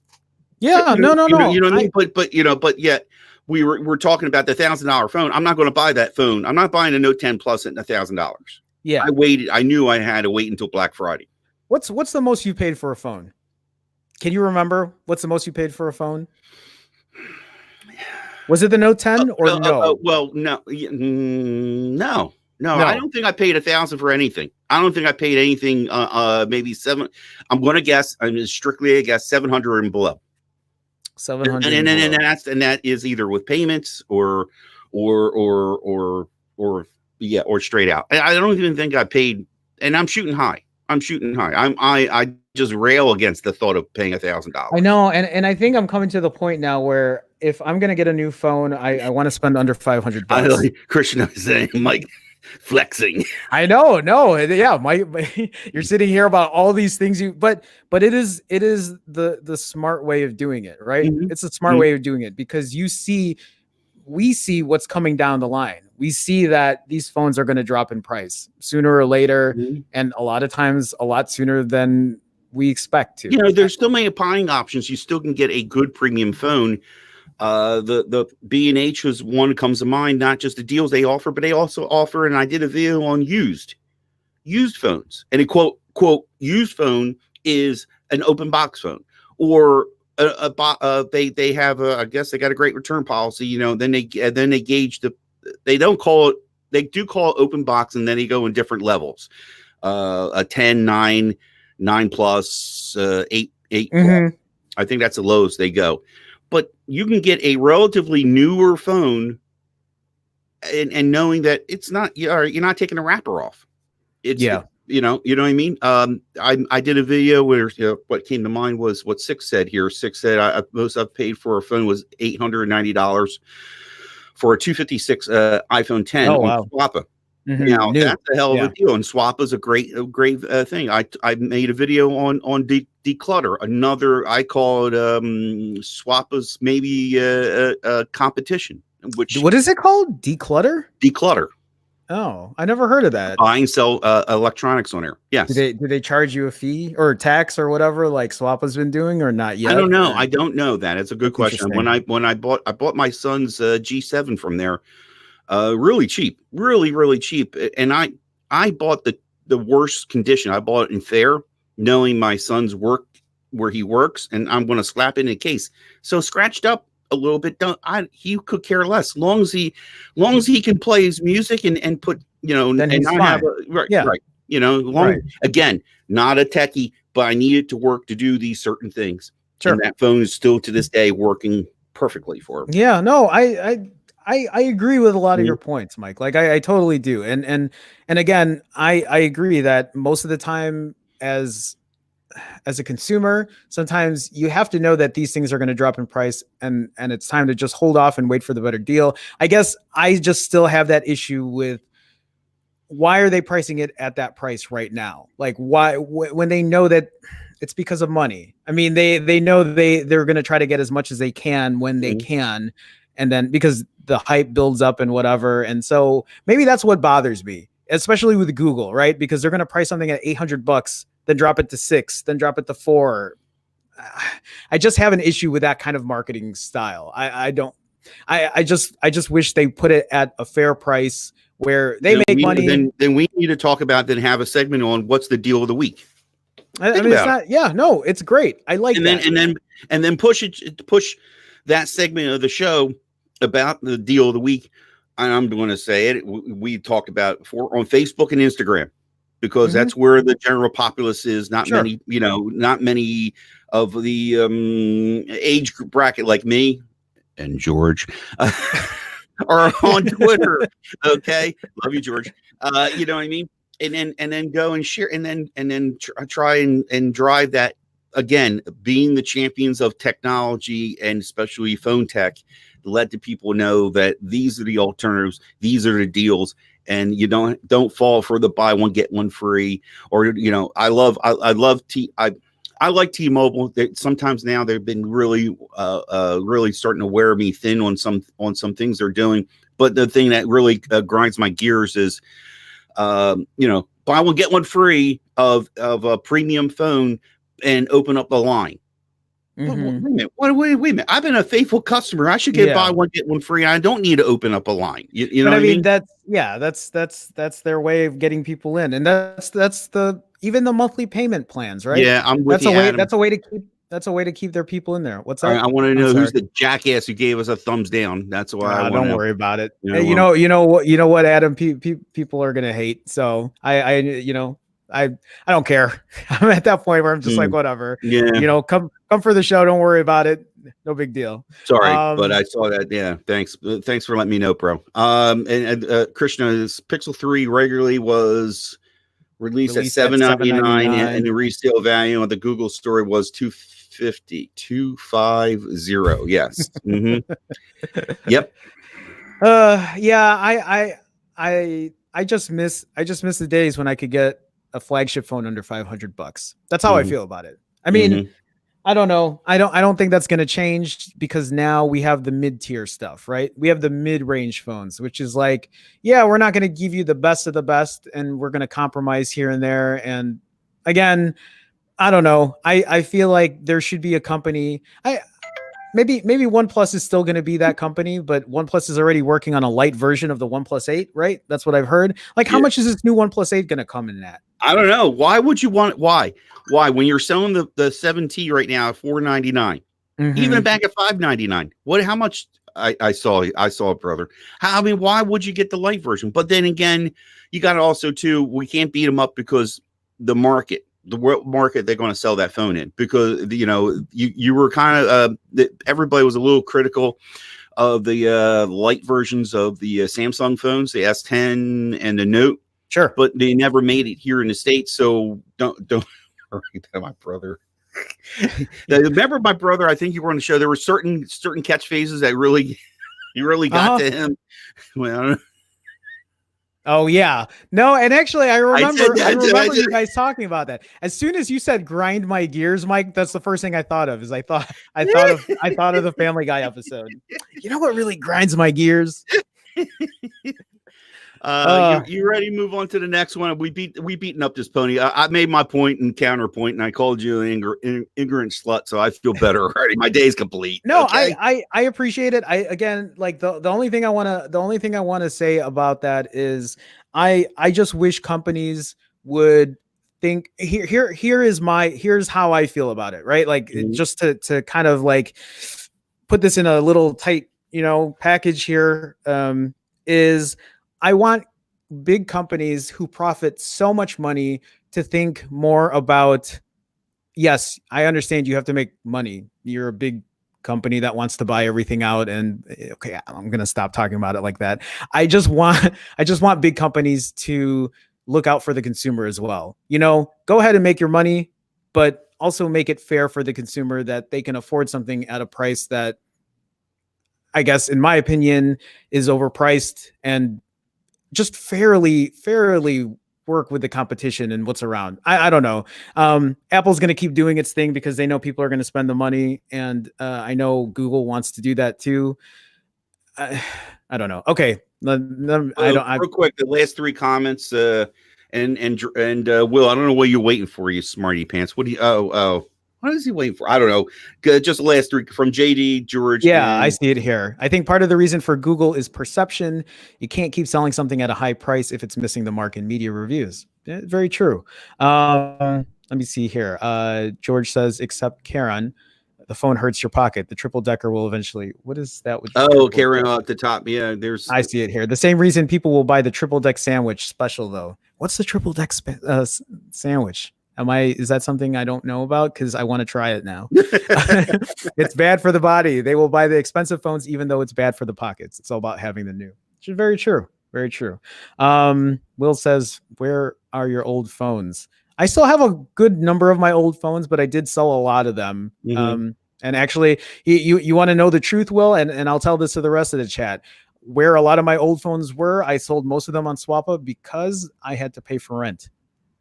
Yeah, no. You know what I mean? But yet we're talking about the $1,000 phone. I'm not going to buy that phone. I'm not buying a Note 10 Plus at $1,000. Yeah. I waited. I knew I had to wait until Black Friday. What's the most you paid for a phone? Can you remember what's the most you paid for a phone? Was it the Note 10 or no? Well, no. I don't think I paid $1,000 for anything. I don't think I paid anything. Maybe $700. I'm going to guess. I'm strictly a guess. $700 and below. 700 and that is either with payments or straight out. I don't even think I paid, and I'm shooting high. I just rail against the thought of paying $1,000. I know, and I think I'm coming to the point now where if I'm gonna get a new phone, I want to spend under $500. Christian is saying, Mike, flexing. I know, no, yeah, you're sitting here about all these things but it is the smart way of doing it, right? It's a smart way of doing it because we see what's coming down the line. We see that these phones are going to drop in price sooner or later, and a lot of times a lot sooner than we expect to. You know, there's still many buying options. You still can get a good premium phone. The B&H is one that comes to mind, not just the deals they offer, but they also offer, and I did a video on used phones. And a quote used phone is an open box phone, or they have I guess they got a great return policy. You know, then they gauge they do call it open box, and then they go in different levels. A 10, 9, 9 plus, 8. Mm-hmm. I think that's the lowest they go. But you can get a relatively newer phone, and knowing that it's not, you're not taking a wrapper off. It's, you know what I mean? I did a video where what came to mind was what Six said here. Six said most I've paid for a phone was $890 for a 256 iPhone 10 on Swappa. Mm-hmm. Now that's a hell of a deal, and Swappa's a great thing. I made a video on declutter. Another, I call it Swappa's maybe a competition. What is it called? Declutter. Oh, I never heard of that. Buy and sell electronics on there. Yes. Do they charge you a fee or tax or whatever like Swappa's been doing, or not yet? I don't know. I don't know that. It's a good question. When I bought my son's G7 from there. Really cheap, really cheap. And I bought the worst condition. I bought it in fair, knowing my son's work where he works, and I'm going to slap it in a case. So scratched up a little bit. He could care less. Long as he can play his music and put, then and not have right. You know, again, not a techie, but I need it to work to do these certain things. Sure. And that phone is still to this day working perfectly for him. Yeah, no, I agree with a lot of your points, Mike. Like I totally do. And again, I agree that most of the time as a consumer, sometimes you have to know that these things are going to drop in price, and it's time to just hold off and wait for the better deal. I guess I just still have that issue with, why are they pricing it at that price right now? Like why, when they know that it's because of money. I mean, they know they're going to try to get as much as they can when they can. And then because the hype builds up and whatever. And so maybe that's what bothers me, especially with Google, right? Because they're going to price something at $800, then drop it to $600, then drop it to $400. I just have an issue with that kind of marketing style. I just wish they put it at a fair price where they make money. Then we need to talk about, then have a segment on what's the deal of the week. I mean, it's not, it's great. I like that. And then push that segment of the show about the deal of the week. And I'm going to say it. We talked about it on Facebook and Instagram, because that's where the general populace is. Not many, not many of the age bracket like me and George are on Twitter. Okay, love you, George. You know what I mean? And then go and share, and then try and drive that. Again, being the champions of technology and especially phone tech, let the people know that these are the alternatives, these are the deals, and you don't fall for the buy one get one free. Or I like T-Mobile. Sometimes now they've been really starting to wear me thin on some things they're doing. But the thing that really grinds my gears is, buy one get one free of a premium phone and open up a line. Wait a minute. I've been a faithful customer. I should buy one get one free. I don't need to open up a line. You know what I mean? That's their way of getting people in, and that's the even the monthly payment plans, right? Yeah, I'm with that's a way to keep their people in there. What's that? I want to know who's the jackass who gave us a thumbs down. That's why I don't worry about it. You know what, Adam? People are gonna hate. So I don't care. I'm at that point where I'm just like, whatever. Yeah. Come for the show. Don't worry about it. No big deal. Sorry, but I saw that. Yeah. Thanks for letting me know, bro. And Krishna's Pixel 3 regularly was released at $799, and the resale value on the Google store was $250. Yes. Yep. Yeah. I just miss the days when I could get a flagship phone under $500. That's how I feel about it. I mean, I don't know. I don't think that's going to change, because now we have the mid-tier stuff, right? We have the mid-range phones, which is like, we're not going to give you the best of the best, and we're going to compromise here and there. And again, I don't know. I feel like there should be a company. Maybe OnePlus is still going to be that company, but OnePlus is already working on a light version of the OnePlus 8, right? That's what I've heard. Like, how Yeah. much is this new OnePlus 8 going to come in at? I don't know. Why would you want it? Why when you're selling the 7T right now at $499, even Mm-hmm. back at $599? What? How much? I saw it, brother. I mean, why would you get the light version? But then again, you got to also too. We can't beat them up because the market, the world market, they're going to sell that phone in, because you were kind of everybody was a little critical of the light versions of the Samsung phones, the S10 and the Note, Sure. but they never made it here in the States. So don't worry about my brother. Remember my brother? I think you were on the show. There were certain catchphrases that really you really got to him. Well, oh yeah, no, and actually, I remember did. you guys talking about that. As soon as you said "grind my gears," Mike, that's the first thing I thought of. I thought of the Family Guy episode. You know what really grinds my gears? You ready to move on to the next one? We beaten up this pony. I made my point and counterpoint, and I called you an ignorant slut, so I feel better already. My day's complete. No, okay? I appreciate it. I again, like the only thing I want to say about that is I just wish companies would think here's how I feel about it, right? Like just to kind of like put this in a little tight, package here, is I want big companies who profit so much money to think more about, yes, I understand you have to make money. You're a big company that wants to buy everything out, and okay, I'm going to stop talking about it like that. I just want big companies to look out for the consumer as well. Go ahead and make your money, but also make it fair for the consumer, that they can afford something at a price that, I guess, in my opinion, is overpriced, and just fairly work with the competition and what's around. I don't know. Apple's going to keep doing its thing because they know people are going to spend the money, and I know Google wants to do that too. I don't know. Okay, Real quick, the last three comments. And Will, I don't know what you're waiting for, you smarty pants. What do you? Oh. What is he waiting for? I don't know. Just the last three from JD, George. Yeah, I see it here. I think part of the reason for Google is perception. You can't keep selling something at a high price if it's missing the mark in media reviews. Yeah, very true. Let me see here. George says, except Karen, the phone hurts your pocket. The triple decker will eventually. What is that? Karen at the top. Yeah, there's. I see it here. The same reason people will buy the triple deck sandwich special, though. What's the triple deck sandwich? Is that something I don't know about? Because I want to try it now. It's bad for the body. They will buy the expensive phones, even though it's bad for the pockets. It's all about having the new. Which is very true. Very true. Will says, where are your old phones? I still have a good number of my old phones, but I did sell a lot of them. Mm-hmm. And actually, you want to know the truth, Will, and I'll tell this to the rest of the chat. Where a lot of my old phones were, I sold most of them on SwapUp because I had to pay for rent.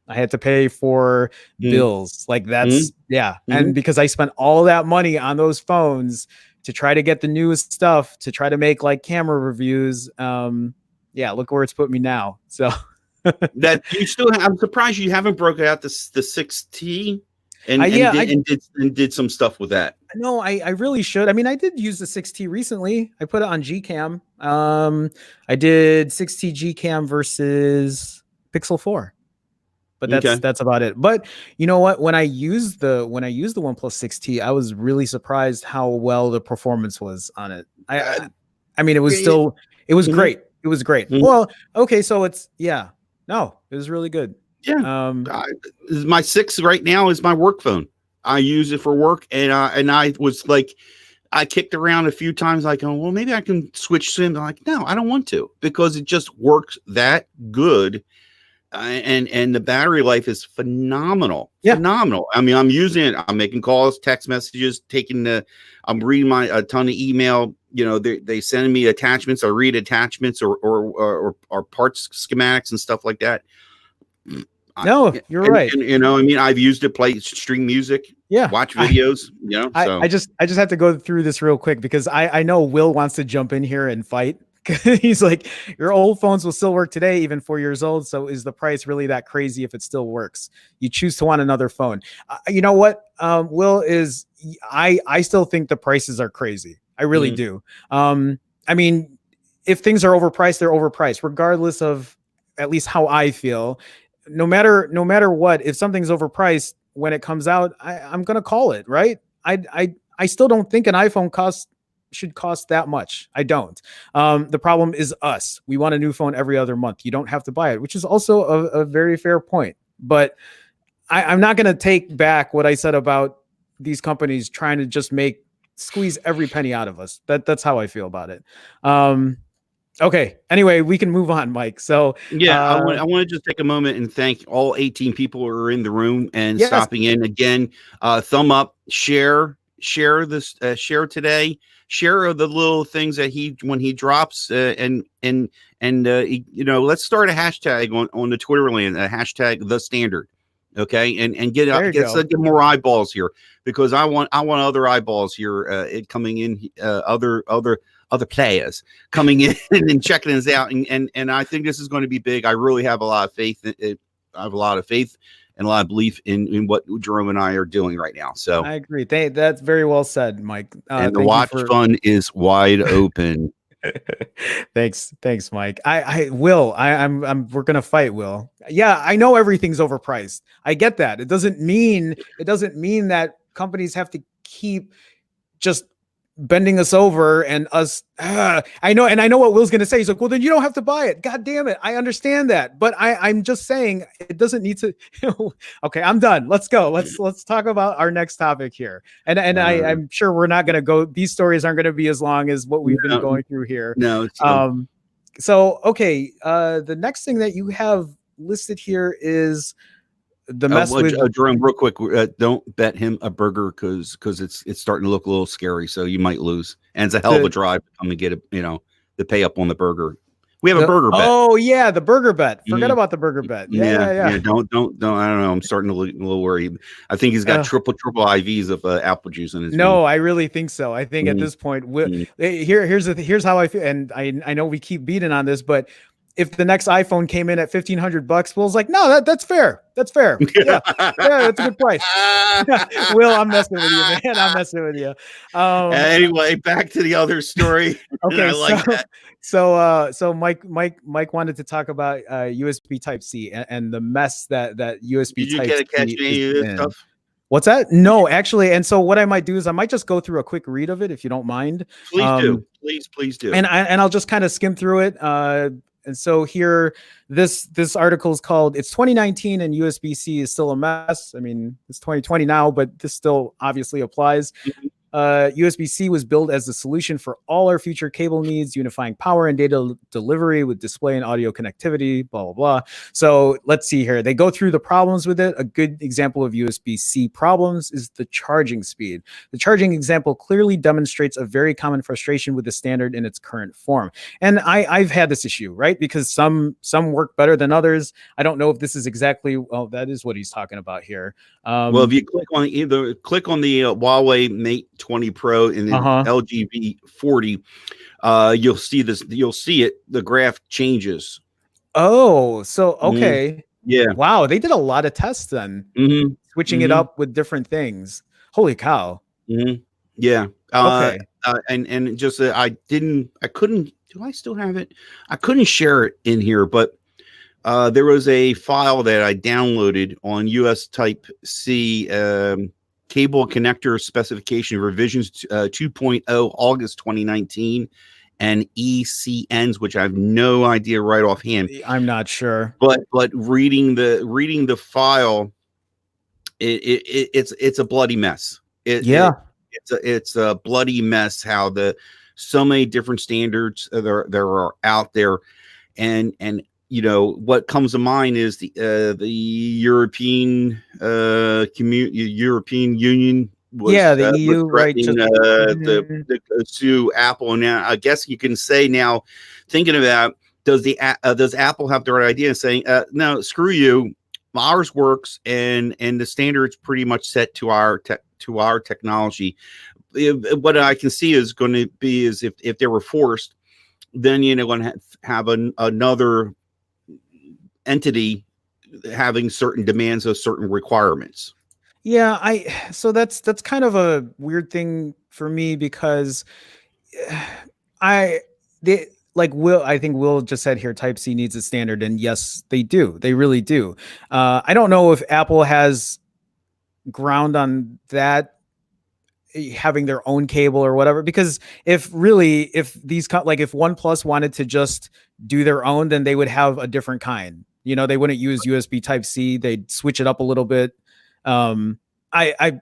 I had to pay for bills. Like that's, yeah. And because I spent all that money on those phones to try to get the newest stuff, to try to make like camera reviews. Yeah, look where it's put me now. So that you still have, I'm surprised you haven't broken out the 6T and did some stuff with that. No, I really should. I mean, I did use the 6T recently. I put it on Gcam. I did 6T Gcam versus Pixel 4. But that's about it. But you know what? When I used the OnePlus 6T, I was really surprised how well the performance was on it. I mean, it was great. It was great. Well, okay, so it was really good. Yeah. My 6 right now is my work phone. I use it for work, and I was like, I kicked around a few times, like, oh, well, maybe I can switch SIM. I'm like, no, I don't want to, because it just works that good. And the battery life is phenomenal. Yeah. Phenomenal. I mean, I'm using it. I'm making calls, text messages, I'm reading a ton of email. They send me attachments. I read attachments or parts schematics and stuff like that. No, you're right. And, I mean, I've used it, play, stream music, watch videos, so. I just have to go through this real quick because I know Will wants to jump in here and fight. He's like, your old phones will still work today, even 4 years old. So is the price really that crazy if it still works? You choose to want another phone. You know what, Will, is I still think the prices are crazy. I really Mhm. do. I mean, if things are overpriced, they're overpriced, regardless of at least how I feel. No matter what, if something's overpriced when it comes out, I'm gonna call it, right. I still don't think an iPhone should cost that much. I don't. The problem is us. We want a new phone every other month. You don't have to buy it, which is also a very fair point. But I'm not going to take back what I said about these companies trying to just squeeze every penny out of us. That's how I feel about it. Okay. Anyway, we can move on, Mike. So Yeah, I want to just take a moment and thank all 18 people who are in the room and yes, stopping in again. Thumb up, share this, share today, share the little things that when he drops, let's start a hashtag on the Twitter land, a hashtag the standard. Okay, and there you go. get more eyeballs here, because I want other eyeballs here, coming in, other players coming in and checking us out, and I think this is going to be big. I really have a lot of faith. I have a lot of faith and a lot of belief in what Jerome and I are doing right now. So I agree. That's very well said, Mike. and the Thank you watch for fund is wide open. thanks, Mike. We're gonna fight, Will. Yeah, I know everything's overpriced. I get that. It doesn't mean that companies have to keep just bending us over and us. I know what Will's gonna say. He's like, well, then you don't have to buy it. God damn it. I understand that. But I'm just saying it doesn't need to. Okay, I'm done. Let's go. Let's talk about our next topic here. And I'm sure we're not gonna go, these stories aren't gonna be as long as what we've been going through here. No. So okay, the next thing that you have listed here is the mess with Jerome, real quick, don't bet him a burger, because it's starting to look a little scary, so you might lose. And it's a hell of a drive to come and get to pay up on the burger. We have a burger bet. Oh yeah, the burger bet. Forget about the burger bet. Yeah. Don't. I don't know. I'm starting to look a little worried. I think he's got triple IVs of apple juice in his. No, I really think so. I think at this point, here's how I feel, and I know we keep beating on this, but if the next iPhone came in at $1,500, Will's like, no, that's fair. That's fair. Yeah, that's a good price. Will, I'm messing with you, man. I'm messing with you. Anyway, back to the other story. Okay, I like that. So Mike wanted to talk about USB Type C and the mess that USB Type C. Did you catch any of this stuff? What's that? No, actually. And so what I might do is I might just go through a quick read of it, if you don't mind. Please do. Please do. And I'll just kind of skim through it. And so here, this article is called "It's 2019 and USB-C is still a mess." I mean, it's 2020 now, but this still obviously applies. Mm-hmm. USB-C was built as the solution for all our future cable needs, unifying power and data delivery with display and audio connectivity, blah, blah, blah. So let's see here. They go through the problems with it. A good example of USB-C problems is the charging speed. The charging example clearly demonstrates a very common frustration with the standard in its current form. And I've had this issue, right? Because some work better than others. I don't know if this is exactly, well, that is what he's talking about here. Well, if you click on the Huawei Mate 20 Pro and then LG V40, you'll see this. You'll see it. The graph changes. Oh, so okay. Mm-hmm. Yeah. Wow, they did a lot of tests then, switching it up with different things. Holy cow. Yeah. Okay. And just I couldn't. Do I still have it? I couldn't share it in here, but there was a file that I downloaded on US Type C. Cable connector specification revisions 2.0 August 2019 and ECNs, which I have no idea right offhand. I'm not sure, but reading the file, it's a bloody mess. It's a bloody mess how so many different standards there are out there, and what comes to mind is the European European Union was, the EU, right? The sue Apple. And now I guess you can say, now thinking about, does Apple have the right idea in saying, no, screw you, ours works, and the standard's pretty much set to our technology. What I can see is going to be is if they were forced then you're going to have another entity having certain demands of certain requirements. Yeah, so that's kind of a weird thing for me because I they like Will I think Will just said here type C needs a standard, and yes they do. They really do. I don't know if Apple has ground on that, having their own cable or whatever, because if these like if OnePlus wanted to just do their own, then they would have a different kind. They wouldn't use USB type C. They'd switch it up a little bit. um I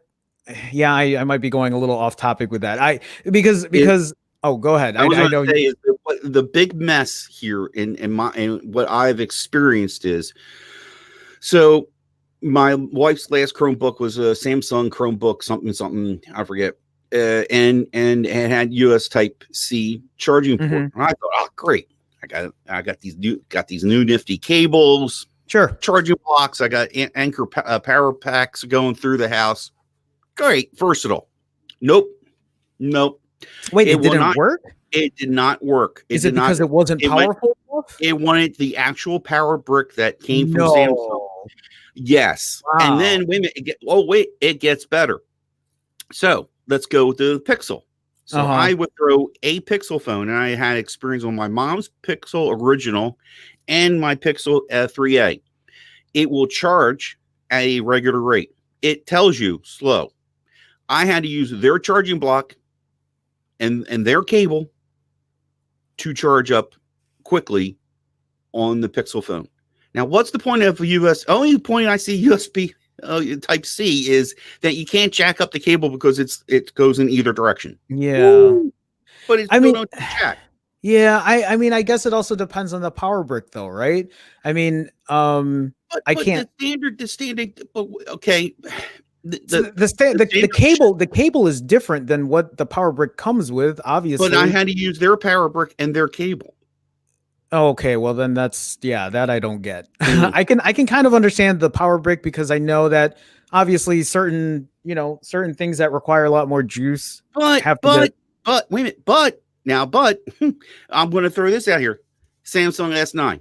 yeah, I might be going a little off topic with that. Because oh, go ahead. I was I going know to say is the big mess here in what I've experienced is, so my wife's last Chromebook was a Samsung Chromebook, something I forget, and it had US Type C charging port. And I thought, oh, great! I got these new nifty cables, sure, charging blocks. I got Anchor power packs going through the house. Great, versatile. Nope. Wait, it didn't work? It did not work. Is it because it wasn't powerful enough? It wanted the actual power brick that came from Samsung. Yes. Wow. And then it gets better. So let's go with the Pixel. So I would throw a Pixel phone, and I had experience on my mom's Pixel original and my Pixel 3A. It will charge at a regular rate. It tells you slow. I had to use their charging block and their cable to charge up quickly on the Pixel phone. Now, what's the point of only point I see USB Type C is that you can't jack up the cable because it goes in either direction. Yeah. Woo! But it's still don't jack. Yeah, I mean, I guess it also depends on the power brick though, right? I mean, I can't. The standard. Okay. The cable is different than what the power brick comes with, obviously. But I had to use their power brick and their cable. Okay, well then that I don't get. I can kind of understand the power brick because I know that obviously certain things that require a lot more juice. But wait a minute. But I'm going to throw this out here. Samsung S9.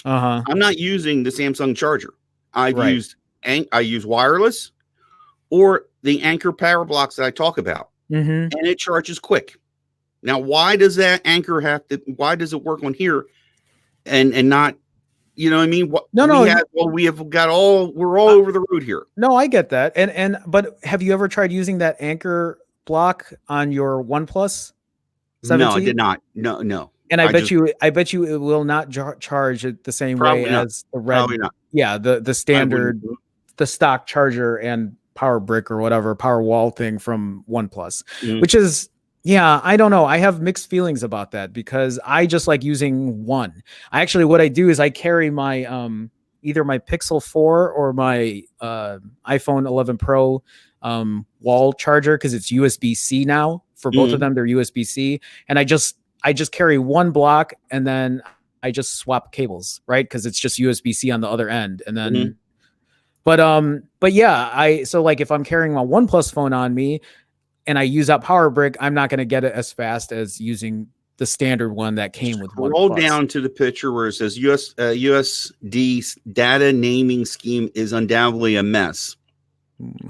I'm not using the Samsung charger. I use wireless or the Anchor power blocks that I talk about, and it charges quick. Now, why does that Anchor why does it work on here and not, you know what I mean? We're all over the road here. No, I get that. But have you ever tried using that Anchor block on your OnePlus 17? No, I did not. No. And I bet you it will not charge it the same way as the red. Probably not. Yeah, the standard, the stock charger and power brick or whatever power wall thing from OnePlus, which is, yeah, I don't know. I have mixed feelings about that because I just like using one. What I do is I carry my either my Pixel 4 or my iPhone 11 Pro wall charger, because it's USB-C now for both of them. They're USB-C, and I just carry one block and then I just swap cables, right? Because it's just USB-C on the other end, and then. But yeah, so like if I'm carrying my OnePlus phone on me and I use that power brick, I'm not going to get it as fast as using the standard one that came with OnePlus. Roll down to the picture where it says USD data naming scheme is undoubtedly a mess.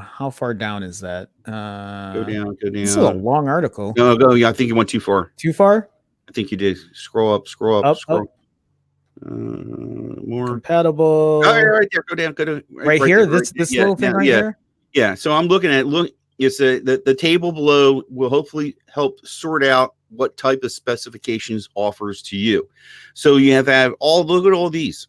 How far down is that? Go down. This is a long article. No, go. Yeah, I think you went too far. Too far? I think you did. Scroll up. Scroll. More compatible. Oh, yeah, right there. Go down. Right here. There, this little thing right here. Yeah. So I'm looking at It's the table below will hopefully help sort out what type of specifications offers to you. So you look at all these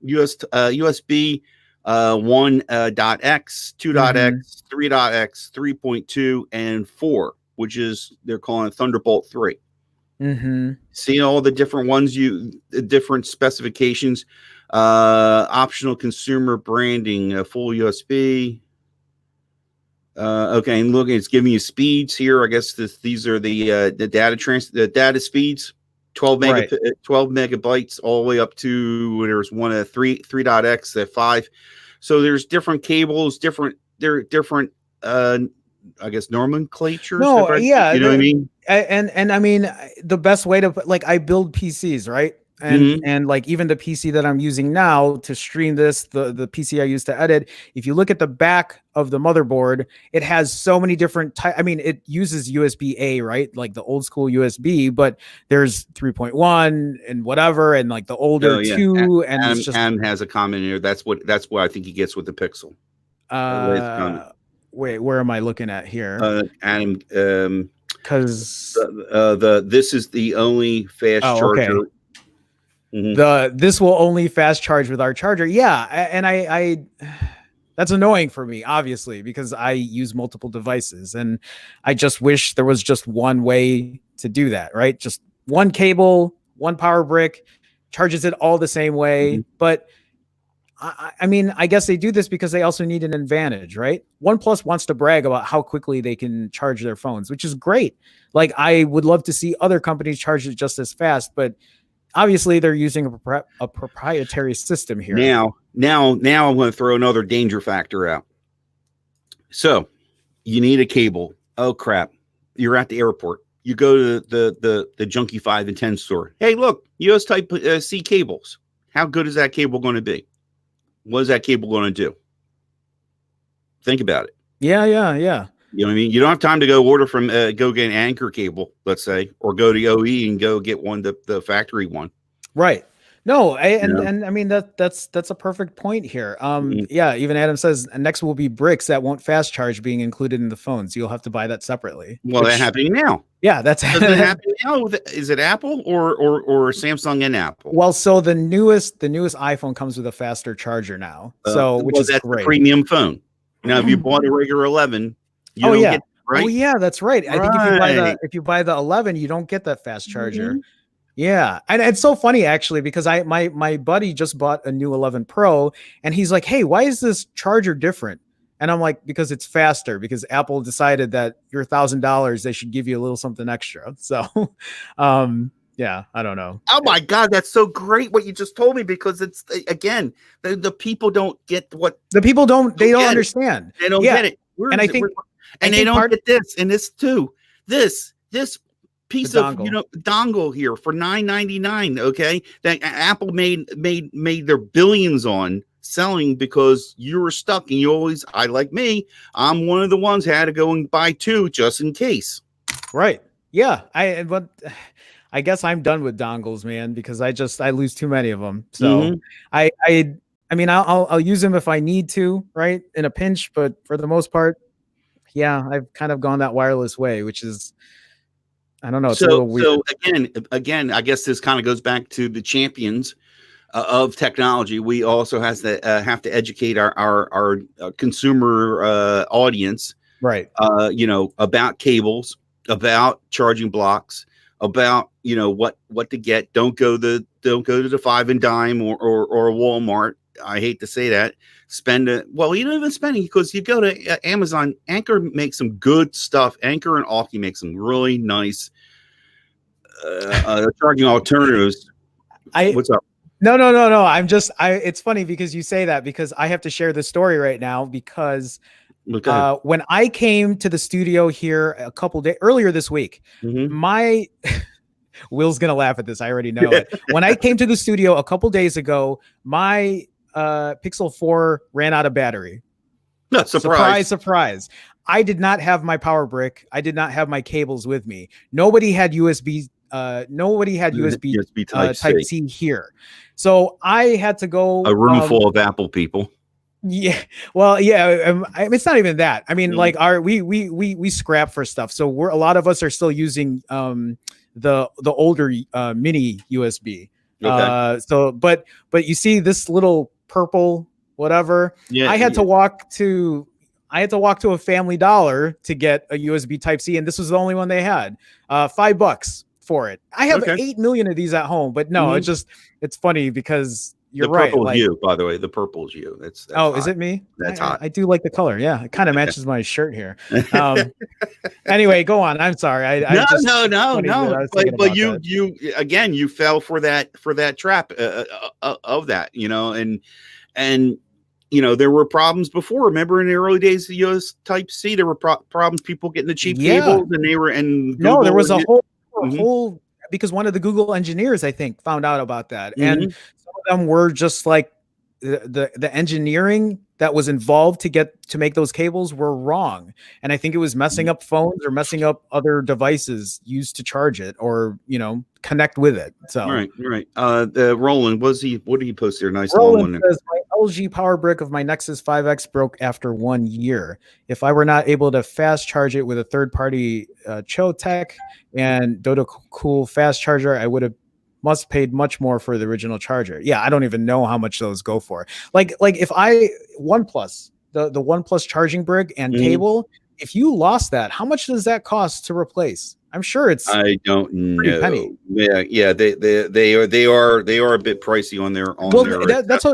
USB 1.x, 2.x, 3.x, 3.2, and 4, which is they're calling it Thunderbolt 3. See all the different ones, the different specifications, optional consumer branding, full USB. Okay, and look, it's giving you speeds here. I guess these are the data speeds, 12 megabytes all the way up to there's one at 3.x at 5. So there's different cables, different I guess nomenclatures. No, yeah, You know what I mean? and I mean the best way to like I build PCs, right? And like even the PC that I'm using now to stream this, the PC I use to edit, if you look at the back of the motherboard, it has so many different types. I mean, it uses USB-A, right? Like the old school USB, but there's 3.1 and whatever, and like the older Oh yeah, 2, and it's Adam, just Adam has a comment here. That's what I think he gets with the Pixel. Latest comment. wait, where am I looking at here? Adam, Because this is the only fast charger. okay. This will only fast charge with our charger. Yeah, and I that's annoying for me, obviously, because I use multiple devices, and I just wish there was just one way to do that, right? Just one cable, one power brick, charges it all the same way. But I mean, I guess they do this because they also need an advantage, right? OnePlus wants to brag about how quickly they can charge their phones, which is great. Like, I would love to see other companies charge it just as fast, but obviously they're using a proprietary system here. Now I'm going to throw another danger factor out. So you need a cable. Oh crap. You're at the airport. You go to the Junkie 5 and 10 store. Hey, look, US type C cables. How good is that cable going to be? What is that cable going to do? Think about it. Yeah. You know what I mean? You don't have time to go order from, go get an Anchor cable, let's say, or go to OE and go get one, the factory one. Right. No, and I mean that's a perfect point here. Yeah, even Adam says next will be bricks that won't fast charge being included in the phones. You'll have to buy that separately. Well, that's happening now. Yeah, that's happening now. Is it Apple or Samsung and Apple? Well, so the newest iPhone comes with a faster charger now. So which is that's great. The premium phone. Now, if you bought a regular 11, you don't get, right? Oh yeah, that's right. I think if you buy the 11, you don't get that fast charger. Yeah, and it's so funny actually because my buddy just bought a new 11 Pro and he's like, "Hey, why is this charger different?" And I'm like, "Because it's faster. Because Apple decided that your $1,000 they should give you a little something extra." So, yeah, I don't know. Oh my God, that's so great what you just told me because it's again the people don't get what the people don't understand. They don't get it. And I think they don't get this and this too. This piece of dongle. Dongle here for $9.99. Okay, that Apple made their billions on selling because you were stuck and you always. I'm one of the ones who had to go and buy two just in case. Right. Yeah. But I guess I'm done with dongles, man, because I lose too many of them. So I mean I'll use them if I need to, right, in a pinch. But for the most part, yeah, I've kind of gone that wireless way, which is. I don't know. It's a little weird. So again, I guess this kind of goes back to the champions of technology. We also have to educate our consumer audience, right? About cables, about charging blocks, about what to get. Don't go to the Five and Dime or Walmart. I hate to say that. You don't even spend it because you go to Amazon. Anchor makes some good stuff. Anchor and Aukey make some really nice charging alternatives. What's up? No. It's funny because you say that because I have to share the story right now because when I came to the studio here a couple days earlier this week, my Will's gonna laugh at this. I already know it. When I came to the studio a couple days ago, my Pixel 4 ran out of battery. No, surprise. I did not have my power brick. I did not have my cables with me. Nobody had USB type C here. So I had to go a room full of Apple people. Yeah. Well, yeah. It's not even that. I mean, like we scrap for stuff. So a lot of us are still using the older mini USB. Okay. But you see this little purple whatever. Yeah, I had to walk to a Family Dollar to get a USB Type C, and this was the only one they had. $5 for it. I have 8 million of these at home, but no, it's funny because you're right. The purple is you, by the way. The purple is you. That's hot. Is it me? That's hot. I do like the color. Yeah, it kind of matches my shirt here. Anyway, go on. I'm sorry. No. But you fell for that trap of that, and there were problems before. Remember in the early days of US Type C, there were problems, people getting the cheap cables, and they were, and Google, no, there was a mm-hmm. whole, because one of the Google engineers, I think, found out about that. Mm-hmm. And some of them were just like the engineering that was involved to make those cables were wrong. And I think it was messing up phones or messing up other devices used to charge it or, connect with it. So right. Roland, what did he post there? Nice Roland long one. says, my LG power brick of my Nexus 5X broke after 1 year. If I were not able to fast charge it with a third-party Chotec and Dodo Cool fast charger, I would have paid much more for the original charger. Yeah, I don't even know how much those go for. Like if OnePlus, the OnePlus charging brick and cable, if you lost that, how much does that cost to replace? I'm sure it's, I don't know. Penny. Yeah, they are a bit pricey on their.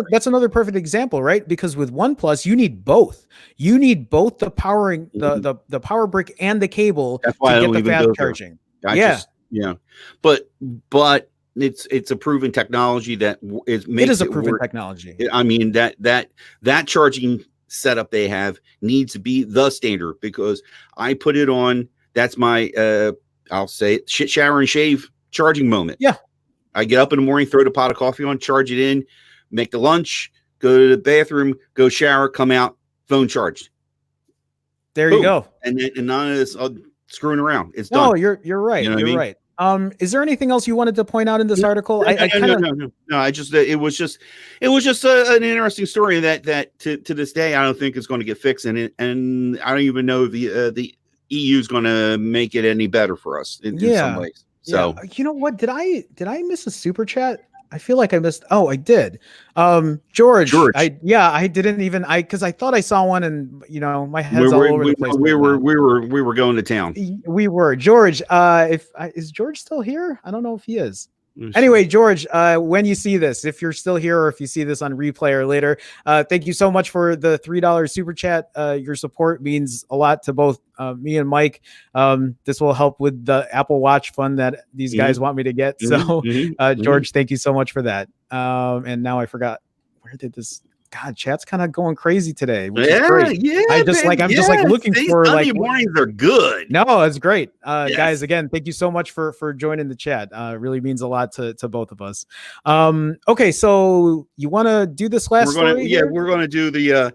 That's another perfect example, right? Because with OnePlus, you need both. You need both the powering, the power brick and the cable to get the fast charging. But it's a proven technology that it is a proven technology. I mean that charging setup they have needs to be the standard, because I put it on. That's my I'll say it, shit, shower and shave charging moment. Yeah. I get up in the morning, throw the pot of coffee on, charge it in, make the lunch, go to the bathroom, go shower, come out, phone charged. There you go. And none of this screwing around. It's done. No, you're right. You're right. Is there anything else you wanted to point out in this article? No. I just it was just an interesting story that to this day I don't think is going to get fixed, and I don't even know if the EU is going to make it any better for us in some ways. So you know what? Did I miss a super chat? I feel like I missed. Oh, I did. George. I didn't even because I thought I saw one, and my head's all over the place. We were going to town. We were. George. Is George still here? I don't know if he is. Anyway, George, when you see this, if you're still here or if you see this on replay or later, thank you so much for the $3 super chat. Your support means a lot to both me and Mike. This will help with the Apple Watch fund that these guys want me to get. So, George, thank you so much for that. And now I forgot, where did this? God, chat's kind of going crazy today. Which is great. I'm just looking for Sunday mornings are good. No, it's great. Guys, again, thank you so much for joining the chat. Really means a lot to both of us. Okay, so you want to do this last story? We're going to do the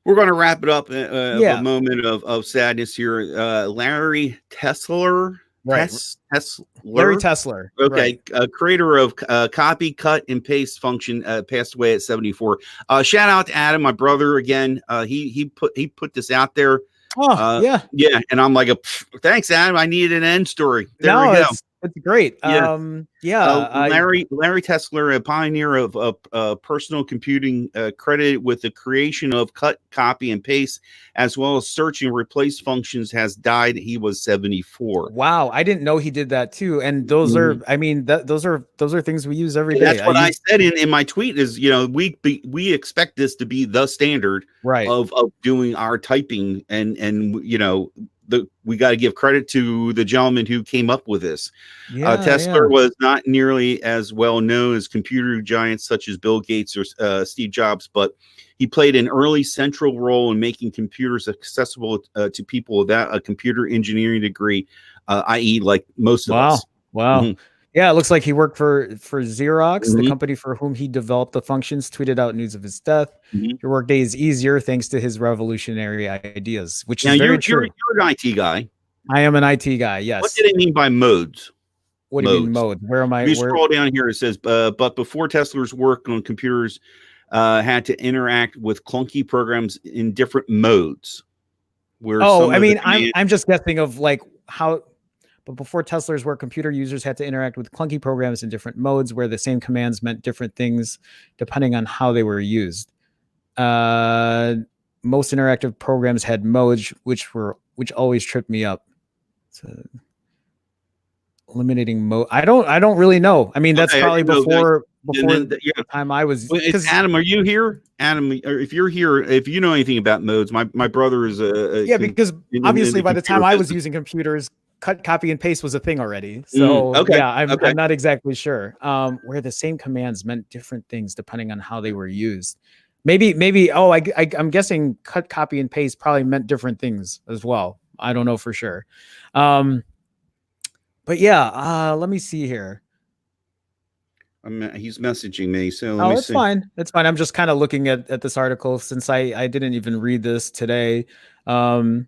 we're going to wrap it up. A moment of sadness here. Larry Tesler. Right. Larry Tesler. Okay. Right. Creator of copy, cut, and paste function, passed away at 74. Shout out to Adam, my brother again. He put this out there. Oh, yeah. And I'm like, thanks, Adam. I needed an end story. There we go. It's great. Larry Tesler, a pioneer of personal computing, credited with the creation of cut, copy, and paste, as well as search and replace functions, has died. He was 74. Wow, I didn't know he did that too. And those are, I mean, those are things we use every day. That's what I said in my tweet. Is we expect this to be the standard, right, of doing our typing, and we got to give credit to the gentleman who came up with this. Tesla was not nearly as well known as computer giants such as Bill Gates or Steve Jobs, but he played an early central role in making computers accessible to people without a computer engineering degree, i.e., like most of us. Wow. Mm-hmm. Yeah, it looks like he worked for Xerox, the company for whom he developed the functions, tweeted out news of his death. Your workday is easier thanks to his revolutionary ideas, which is very true. You're an IT guy. I am an IT guy, yes. What do they mean by modes? What do you mean modes? Where am I? If you scroll down here, it says, but before Tesla's work on computers had to interact with clunky programs in different modes. I'm just guessing of like how... But before Tesla's work, computer users had to interact with clunky programs in different modes where the same commands meant different things depending on how they were used. Most interactive programs had modes which always tripped me up. So, eliminating mode. I don't really know. I mean, that's probably before the time I was. Adam, are you here? Adam, if you're here, if you know anything about modes, my brother is because obviously by the time I was using computers, cut, copy, and paste was a thing already. So I'm not exactly sure. Where the same commands meant different things depending on how they were used. Maybe. Oh, I'm guessing cut, copy, and paste probably meant different things as well. I don't know for sure. Um, but yeah, let me see here. He's messaging me, so let Oh, me it's see. fine. It's fine. I'm just kind of looking at this article since I didn't even read this today. Um,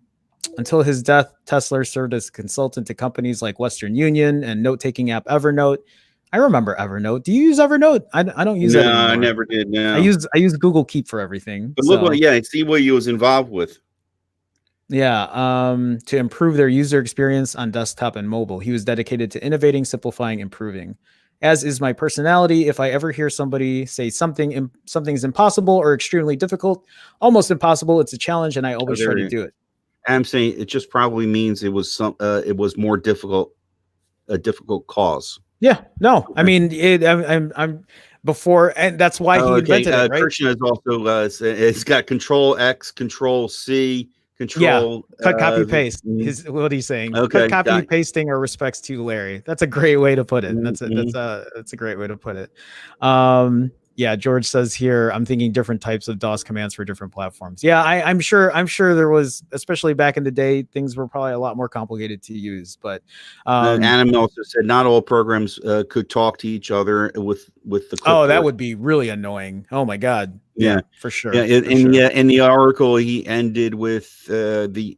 until his death, Tesla served as a consultant to companies like Western Union and note-taking app Evernote. I remember Evernote. Do you use Evernote? I don't use that No, I anymore. never did. I No, use I use Google Keep for everything. but look what, So yeah, see what you was involved with. yeah, to improve their user experience on desktop and mobile. He was dedicated to innovating, simplifying, improving. As is my personality, if I ever hear somebody say something's impossible or extremely difficult, almost impossible, it's a challenge, and I Oh, always try there to you. do it. I'm saying it just probably means it was it was more difficult, a difficult cause. Yeah, no, I Okay. mean, I'm before, and that's why Oh, he okay. invented it, right? Christian is also it's got Control X, Control C, Yeah, Control. cut, copy, paste. Mhm. His what he's saying. Cut, Okay, copy, got. pasting are respects to Larry. That's a great way to put it. Mhm. That's a great way to put it. Yeah, George says here, I'm thinking different types of DOS commands for different platforms. Yeah, I'm sure there was, especially back in the day, things were probably a lot more complicated to use. But Adam also said not all programs could talk to each other with the oh, that clipboard. would be really annoying. Oh my God. Yeah, Yeah, for yeah. sure. For sure. In the article, he ended with the.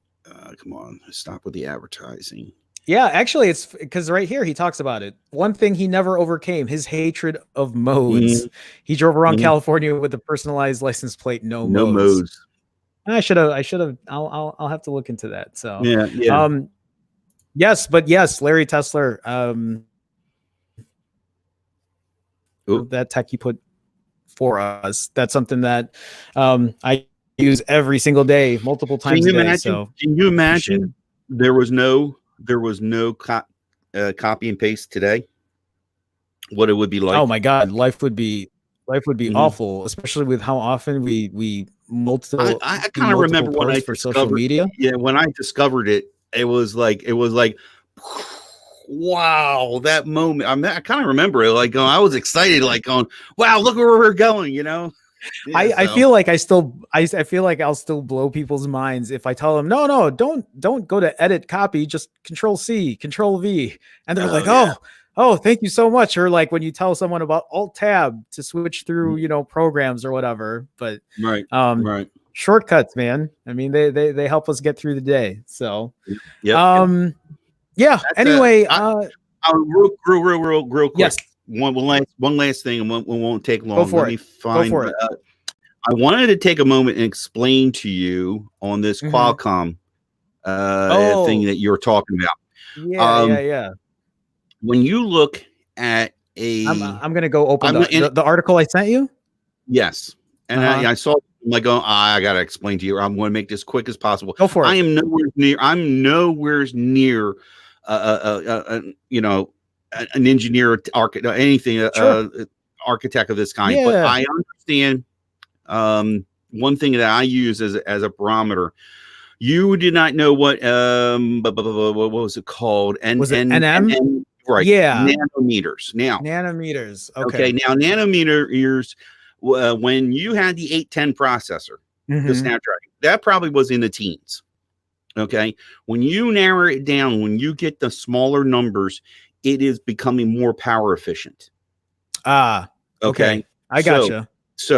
Come on, stop with the advertising. Yeah, actually, it's because right here he talks about it. One thing he never overcame, his hatred of modes. Mhm, He drove around mhm. California with a personalized license plate, no No modes. modes. I should have. I'll have to look into that. So, Yeah, yeah. um, yes, but yes, Larry Tesler, Oh, that tech he put for us. That's something that I use every single day, multiple can times a you day. imagine? So Can you appreciate it. imagine there was no copy and paste today? What it would be Oh like? my God, life would be Mhm. awful, especially with how often we multiple I do kind of multiple remember when I posts for social discovered. media. Yeah, when I discovered it, it was like, wow, that moment. I kind of remember it. Like, I was excited, like going, wow, look where we're going. Yeah. I So feel like I feel like I'll still blow people's minds if I tell them no, don't go to edit copy, just Control C, Control V, and they're oh like, yeah. oh, thank you so much. Or like when you tell someone about Alt Tab to switch through, programs or whatever. But Right. um, Right. shortcuts, man. I mean, they help us get through the day. So Yep. um, yeah. That's a. Anyway, Real yes, quick. One last thing, and we won't take go long. Let for me it. Go find. for it. I wanted to take a moment and explain to you on this Mhm. Qualcomm thing Oh, that you're talking about. yeah, yeah. When you look at a, I'm gonna go open I'm in. the article I sent you. Yes, and Uh-huh. I saw. I'm like, oh, I gotta explain to you. I'm going to make this quick as possible. Go for I it. am nowhere near. I'm nowhere near. You know, an engineer, architect, anything, Sure. architect of this kind. But Yeah. I understand. One thing that I use as a barometer. You did not know what what was it called? Was it NM? And right, Yeah. nanometers. Now, Nanometers. okay, Okay. now nanometers. When you had the 810 processor, the Mm-hmm. Snapdragon, that probably was in the teens. Okay, when you narrow it down, when you get the smaller numbers, it is becoming more power efficient. Ah, Okay, okay. I so gotcha.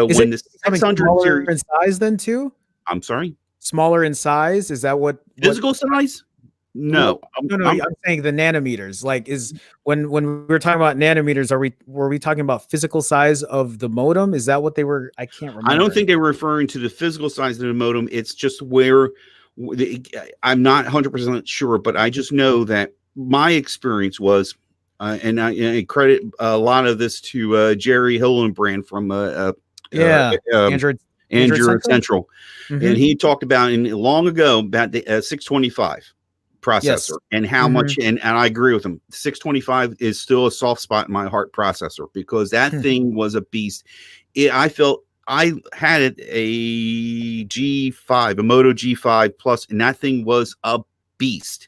Is when it the becoming 600 smaller series, in size then too? I'm sorry, Smaller in size? Is that what physical size? well, No, no, I'm saying the nanometers. Like is when we were talking about nanometers, were we talking about physical size of the modem? Is that what they were? I can't I don't remember. think they were referring to the physical size of the modem. It's just where I'm not 100% sure, but I just know that my experience was, and I credit a lot of this to Jerry Hillenbrand from Yeah. Android Android Central? Central, and Mm-hmm. he talked about long ago about the 625 Yes. processor and how Mm-hmm. much, and I agree with him. 625 is still a soft spot in my heart processor because that thing was a beast. I felt I had it a G5, a Moto G5 Plus, and that thing was a beast.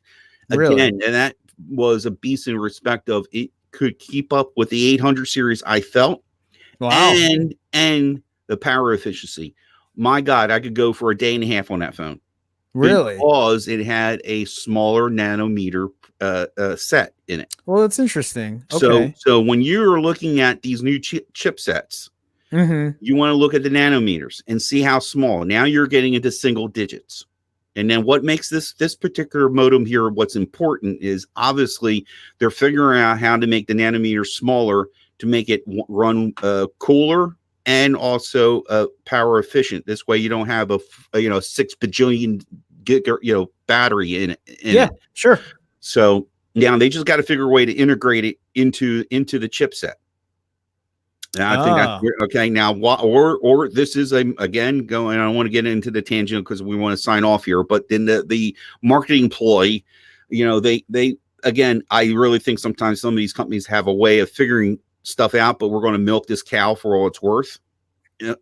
Really? Again, and that was a beast in respect of it could keep up with the 800 series I felt, Wow. and the power efficiency. My God, I could go for a day and a half on that phone. Really? Because it had a smaller nanometer set in it. Well, that's interesting. Okay. So when you're looking at these new chipsets, you want to look at the nanometers and see how small. Now you're getting into single digits. And then what makes this particular modem here, what's important is obviously they're figuring out how to make the nanometers smaller to make it run cooler and also power efficient. This way you don't have a 6 bajillion gig battery in it. Yeah, sure. So now they just got to figure a way to integrate it into the chipset. And I think that's okay. Now, or this is again going. I don't want to get into the tangent because we want to sign off here. But then the marketing ploy, they again, I really think sometimes some of these companies have a way of figuring stuff out. But we're going to milk this cow for all it's worth.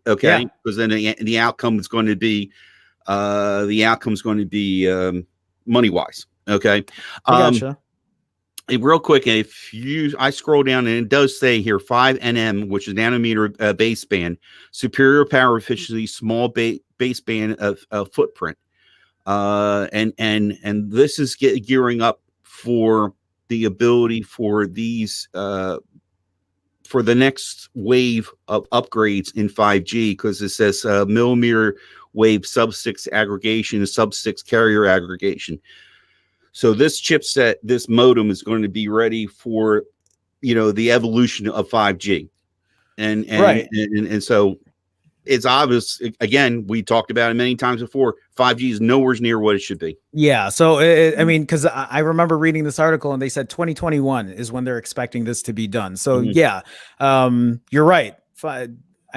Okay, because then the outcome is going to be money wise. Okay, gotcha. Real quick, I scroll down and it does say here 5nm, which is nanometer baseband, superior power efficiency, small baseband of footprint, and this is gearing up for the ability for these for the next wave of upgrades in 5G, because it says millimeter wave sub-6 aggregation and sub-6 carrier aggregation. So this chipset, this modem is going to be ready for, the evolution of 5G. And so it's obvious, again, we talked about it many times before, 5G is nowhere near what it should be. Yeah. So, I mean, because I remember reading this article and they said 2021 is when they're expecting this to be done. So, yeah, you're right. I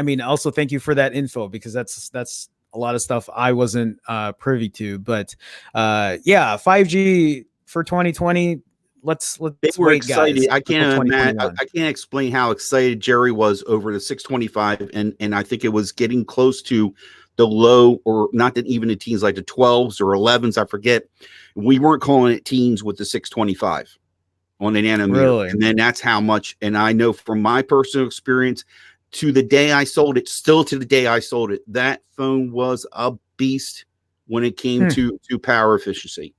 mean, also thank you for that info, because that's a lot of stuff I wasn't privy to. But yeah, 5G for 2020. Let's wait, excited. Guys. I can't explain how excited Jerry was over the 625, and I think it was getting close to the low, or not even the teens, like the 12s or 11s. I forget. We weren't calling it teens with the 625 on the nanometer, really? And then that's how much. And I know from my personal experience, to the day I sold it, still to the day I sold it, that phone was a beast when it came to power efficiency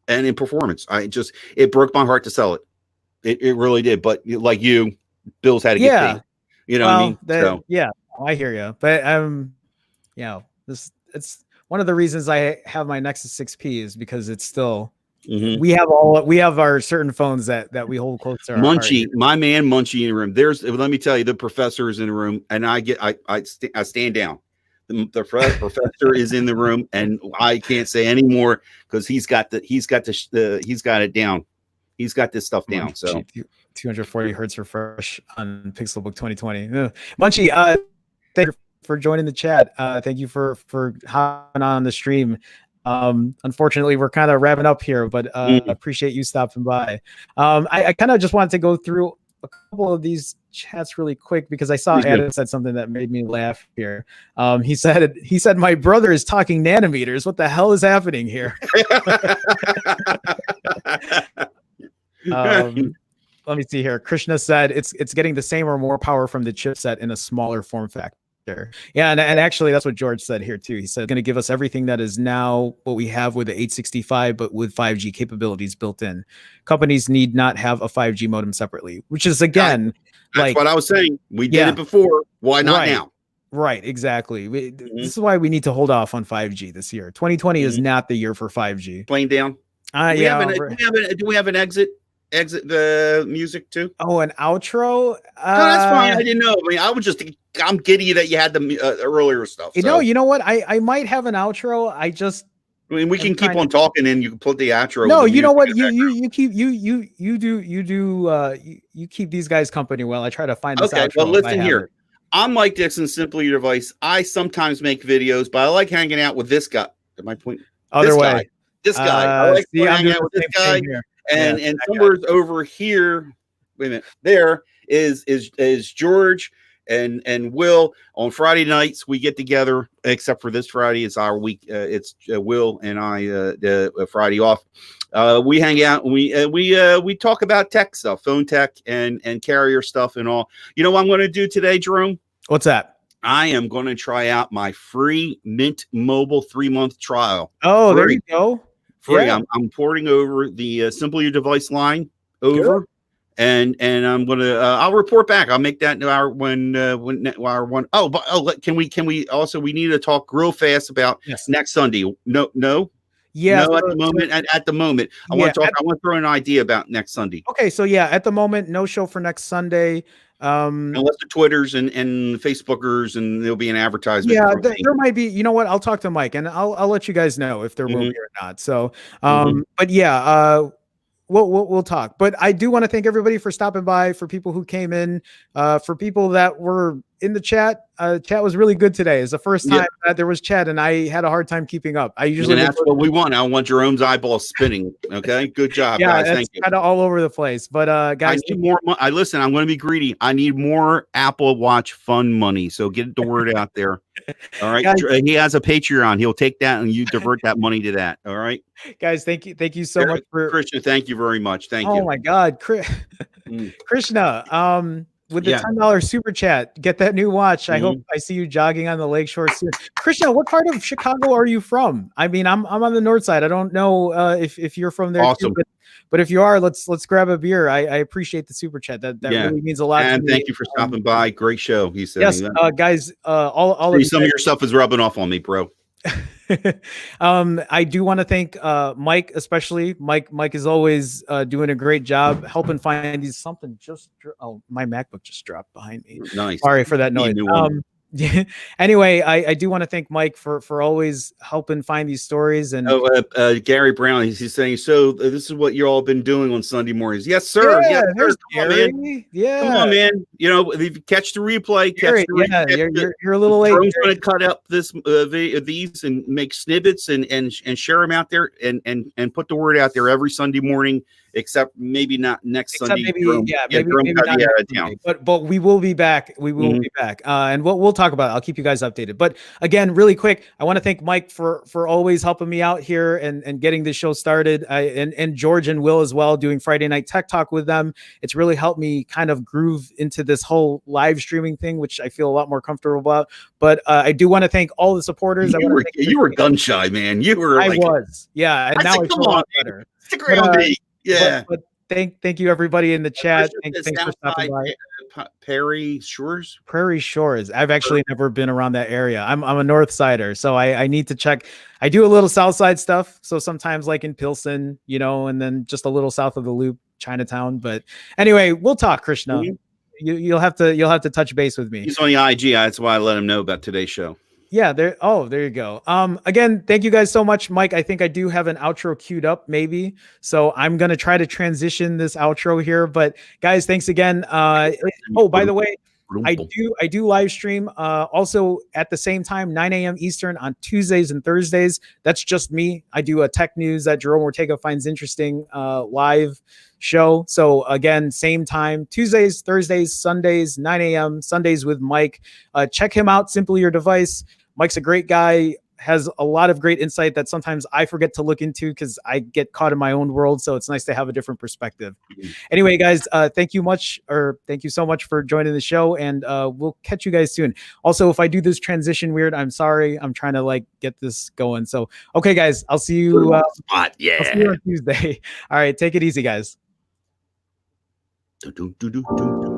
and in performance. It broke my heart to sell it. It really did. But like you, bills had to get paid. You know what I mean? Yeah, I hear you. But it's one of the reasons I have my Nexus 6P is because it's still we have our certain phones that we hold close to our Munchie, heart. my man Munchie in the room. Let me tell you, the professor is in the room, and I stand down. The professor is in the room, and I can't say any more because he's got it down. He's got this stuff down. So 240 hertz refresh on Pixelbook 2020. Munchie, thank you for joining the chat. Thank you for hopping on the stream. Unfortunately, we're kind of wrapping up here, but appreciate you stopping by. I kind of just wanted to go through a couple of these chats really quick because I saw Adam said something that made me laugh here. He said my brother is talking nanometers. What the hell is happening here? Let me see here. Krishna said it's getting the same or more power from the chipset in a smaller form factor. Yeah, and actually that's what George said here too. He said going to give us everything that is now what we have with the 865, but with 5G capabilities built in. Companies need not have a 5G modem separately, which is again that's what I was saying. We did it before. Why not now? Right, exactly. This is why we need to hold off on 5G this year. 2020 is not the year for 5G. Plain down. Do we have an exit the music too? Oh, an outro? No, that's fine. I didn't know. I mean, I'm giddy that you had the earlier stuff. So. You know what? I might have an outro. We can keep on talking and you can put the outro. No, you know what? You keep these guys company while I try to find this outro. Okay, well, listen here. I'm Mike Dixon, Simply Your Device. I sometimes make videos, but I like hanging out with this guy. At my point, this guy. I like hanging out with this guy. And somewhere over here, wait a minute, there is George and Will. On Friday nights we get together, except for this Friday, it's our week. It's Will and I Friday off. We hang out and we talk about tech stuff, phone tech and carrier stuff and all. You know what I'm going to do today, Jerome? What's that? I am going to try out my free Mint Mobile 3-month trial. Oh, there Free, you go. free. Yeah, I'm porting over the Simple Your Device line good. over, and I'm gonna. I'll report back. I'll make that our our one. Oh, but can we also we need to talk real fast about Yes. next Sunday. No. Yeah. No, at the moment. At the moment, I Yeah. want to talk. I want to throw an idea about next Sunday. Okay. So yeah, at the moment, no show for next Sunday. Unless the Twitters and Facebookers, and there'll be an advertisement. Yeah, From me. there might be. You know what? I'll talk to Mike, and I'll let you guys know if there will Mhm, be or not. So, mhm. but yeah, we'll talk. But I do want to thank everybody for stopping by, for people who came in, for people that were in the chat. Chat was really good today. It's the first Yeah, time that there was chat, and I had a hard time keeping up. I usually and would that's what we want. I want Jerome's eyeballs spinning. Okay, good job, yeah, guys. it's Thank you. kind of all over the place. But I guys, need more. I listen. I'm going to be greedy. I need more Apple Watch fun money. So get the word out there. All right. guys, He has a Patreon. He'll take that and you divert that money to that. All right. guys, thank you so much for. Christian, thank you very much. Thank Oh you. my God, Mm, Krishna, with the yeah. $10 super chat, get that new watch. I hope Mhm. I see you jogging on the lakeshore soon. Krishna, what part of Chicago are you from? I mean, I'm on the north side. I don't know if you're from there too, Awesome. but if you are, let's grab a beer. I appreciate the super chat. That Yeah. really means a lot to And me. thank you for stopping by. Great show. He's Yes, saying. guys, all of See, you some of your stuff is rubbing off on me, bro. I do want to thank Mike, especially Mike is always doing a great job helping find these. Something just oh, my MacBook just dropped behind me. Nice. Sorry for that noise. New one. Anyway, I do want to thank Mike for always helping find these stories. And Oh, Gary Brown. He's saying, so this is what you all been doing on Sunday mornings. Yes, sir. yeah, Yes, sir. there's Come on, man. Gary. Come Yeah, on, man. You know, if you catch the replay, Gary, yeah, you're a little late. Jerome's going to cut up this these and make snippets and share them out there and put the word out there every Sunday morning, except maybe not next Except Sunday. maybe, Jerome, maybe Jerome not got next out of Sunday. town. But we will be back. We will Mhm. be back, and we'll talk about it. I'll keep you guys updated. But again, really quick, I want to thank Mike for always helping me out here and getting this show started. And George and Will as well, doing Friday Night Tech Talk with them. It's really helped me kind of groove into this whole live streaming thing, which I feel a lot more comfortable about. But I do want to thank all the supporters. You were gun shy, man. You were I like, was, yeah, and I now said, I come feel a on, lot man. better. Stick But, around, me. Yeah. but thank you everybody in the chat. Thanks for stopping by. Perry Shores. Prairie Shores. I've actually never been around that area. I'm a North Sider, so I need to check. I do a little South Side stuff, so sometimes like in Pilsen, and then just a little south of the Loop, Chinatown. But anyway, we'll talk, Krishna. Mhm. You'll have to touch base with me. He's on the IG. That's why I let him know about today's show. Yeah, there you go. Again, thank you guys so much. Mike, I think I do have an outro queued up, maybe. So I'm gonna try to transition this outro here. But guys, thanks again. Oh, by the way, I do live stream also at the same time, 9 a.m. Eastern on Tuesdays and Thursdays. That's just me. I do a tech news that Jerome Ortega finds interesting live show. So again, same time, Tuesdays, Thursdays, Sundays, 9 a.m. Sundays with Mike. Check him out, Simply Your Device. Mike's a great guy, has a lot of great insight that sometimes I forget to look into because I get caught in my own world. So it's nice to have a different perspective. Anyway, guys, thank you so much for joining the show, and we'll catch you guys soon. Also, if I do this transition weird, I'm sorry. I'm trying to get this going. So, okay, guys, I'll see you. Yeah. I'll see you on Tuesday. All right, take it easy, guys. Do, do, do, do, do.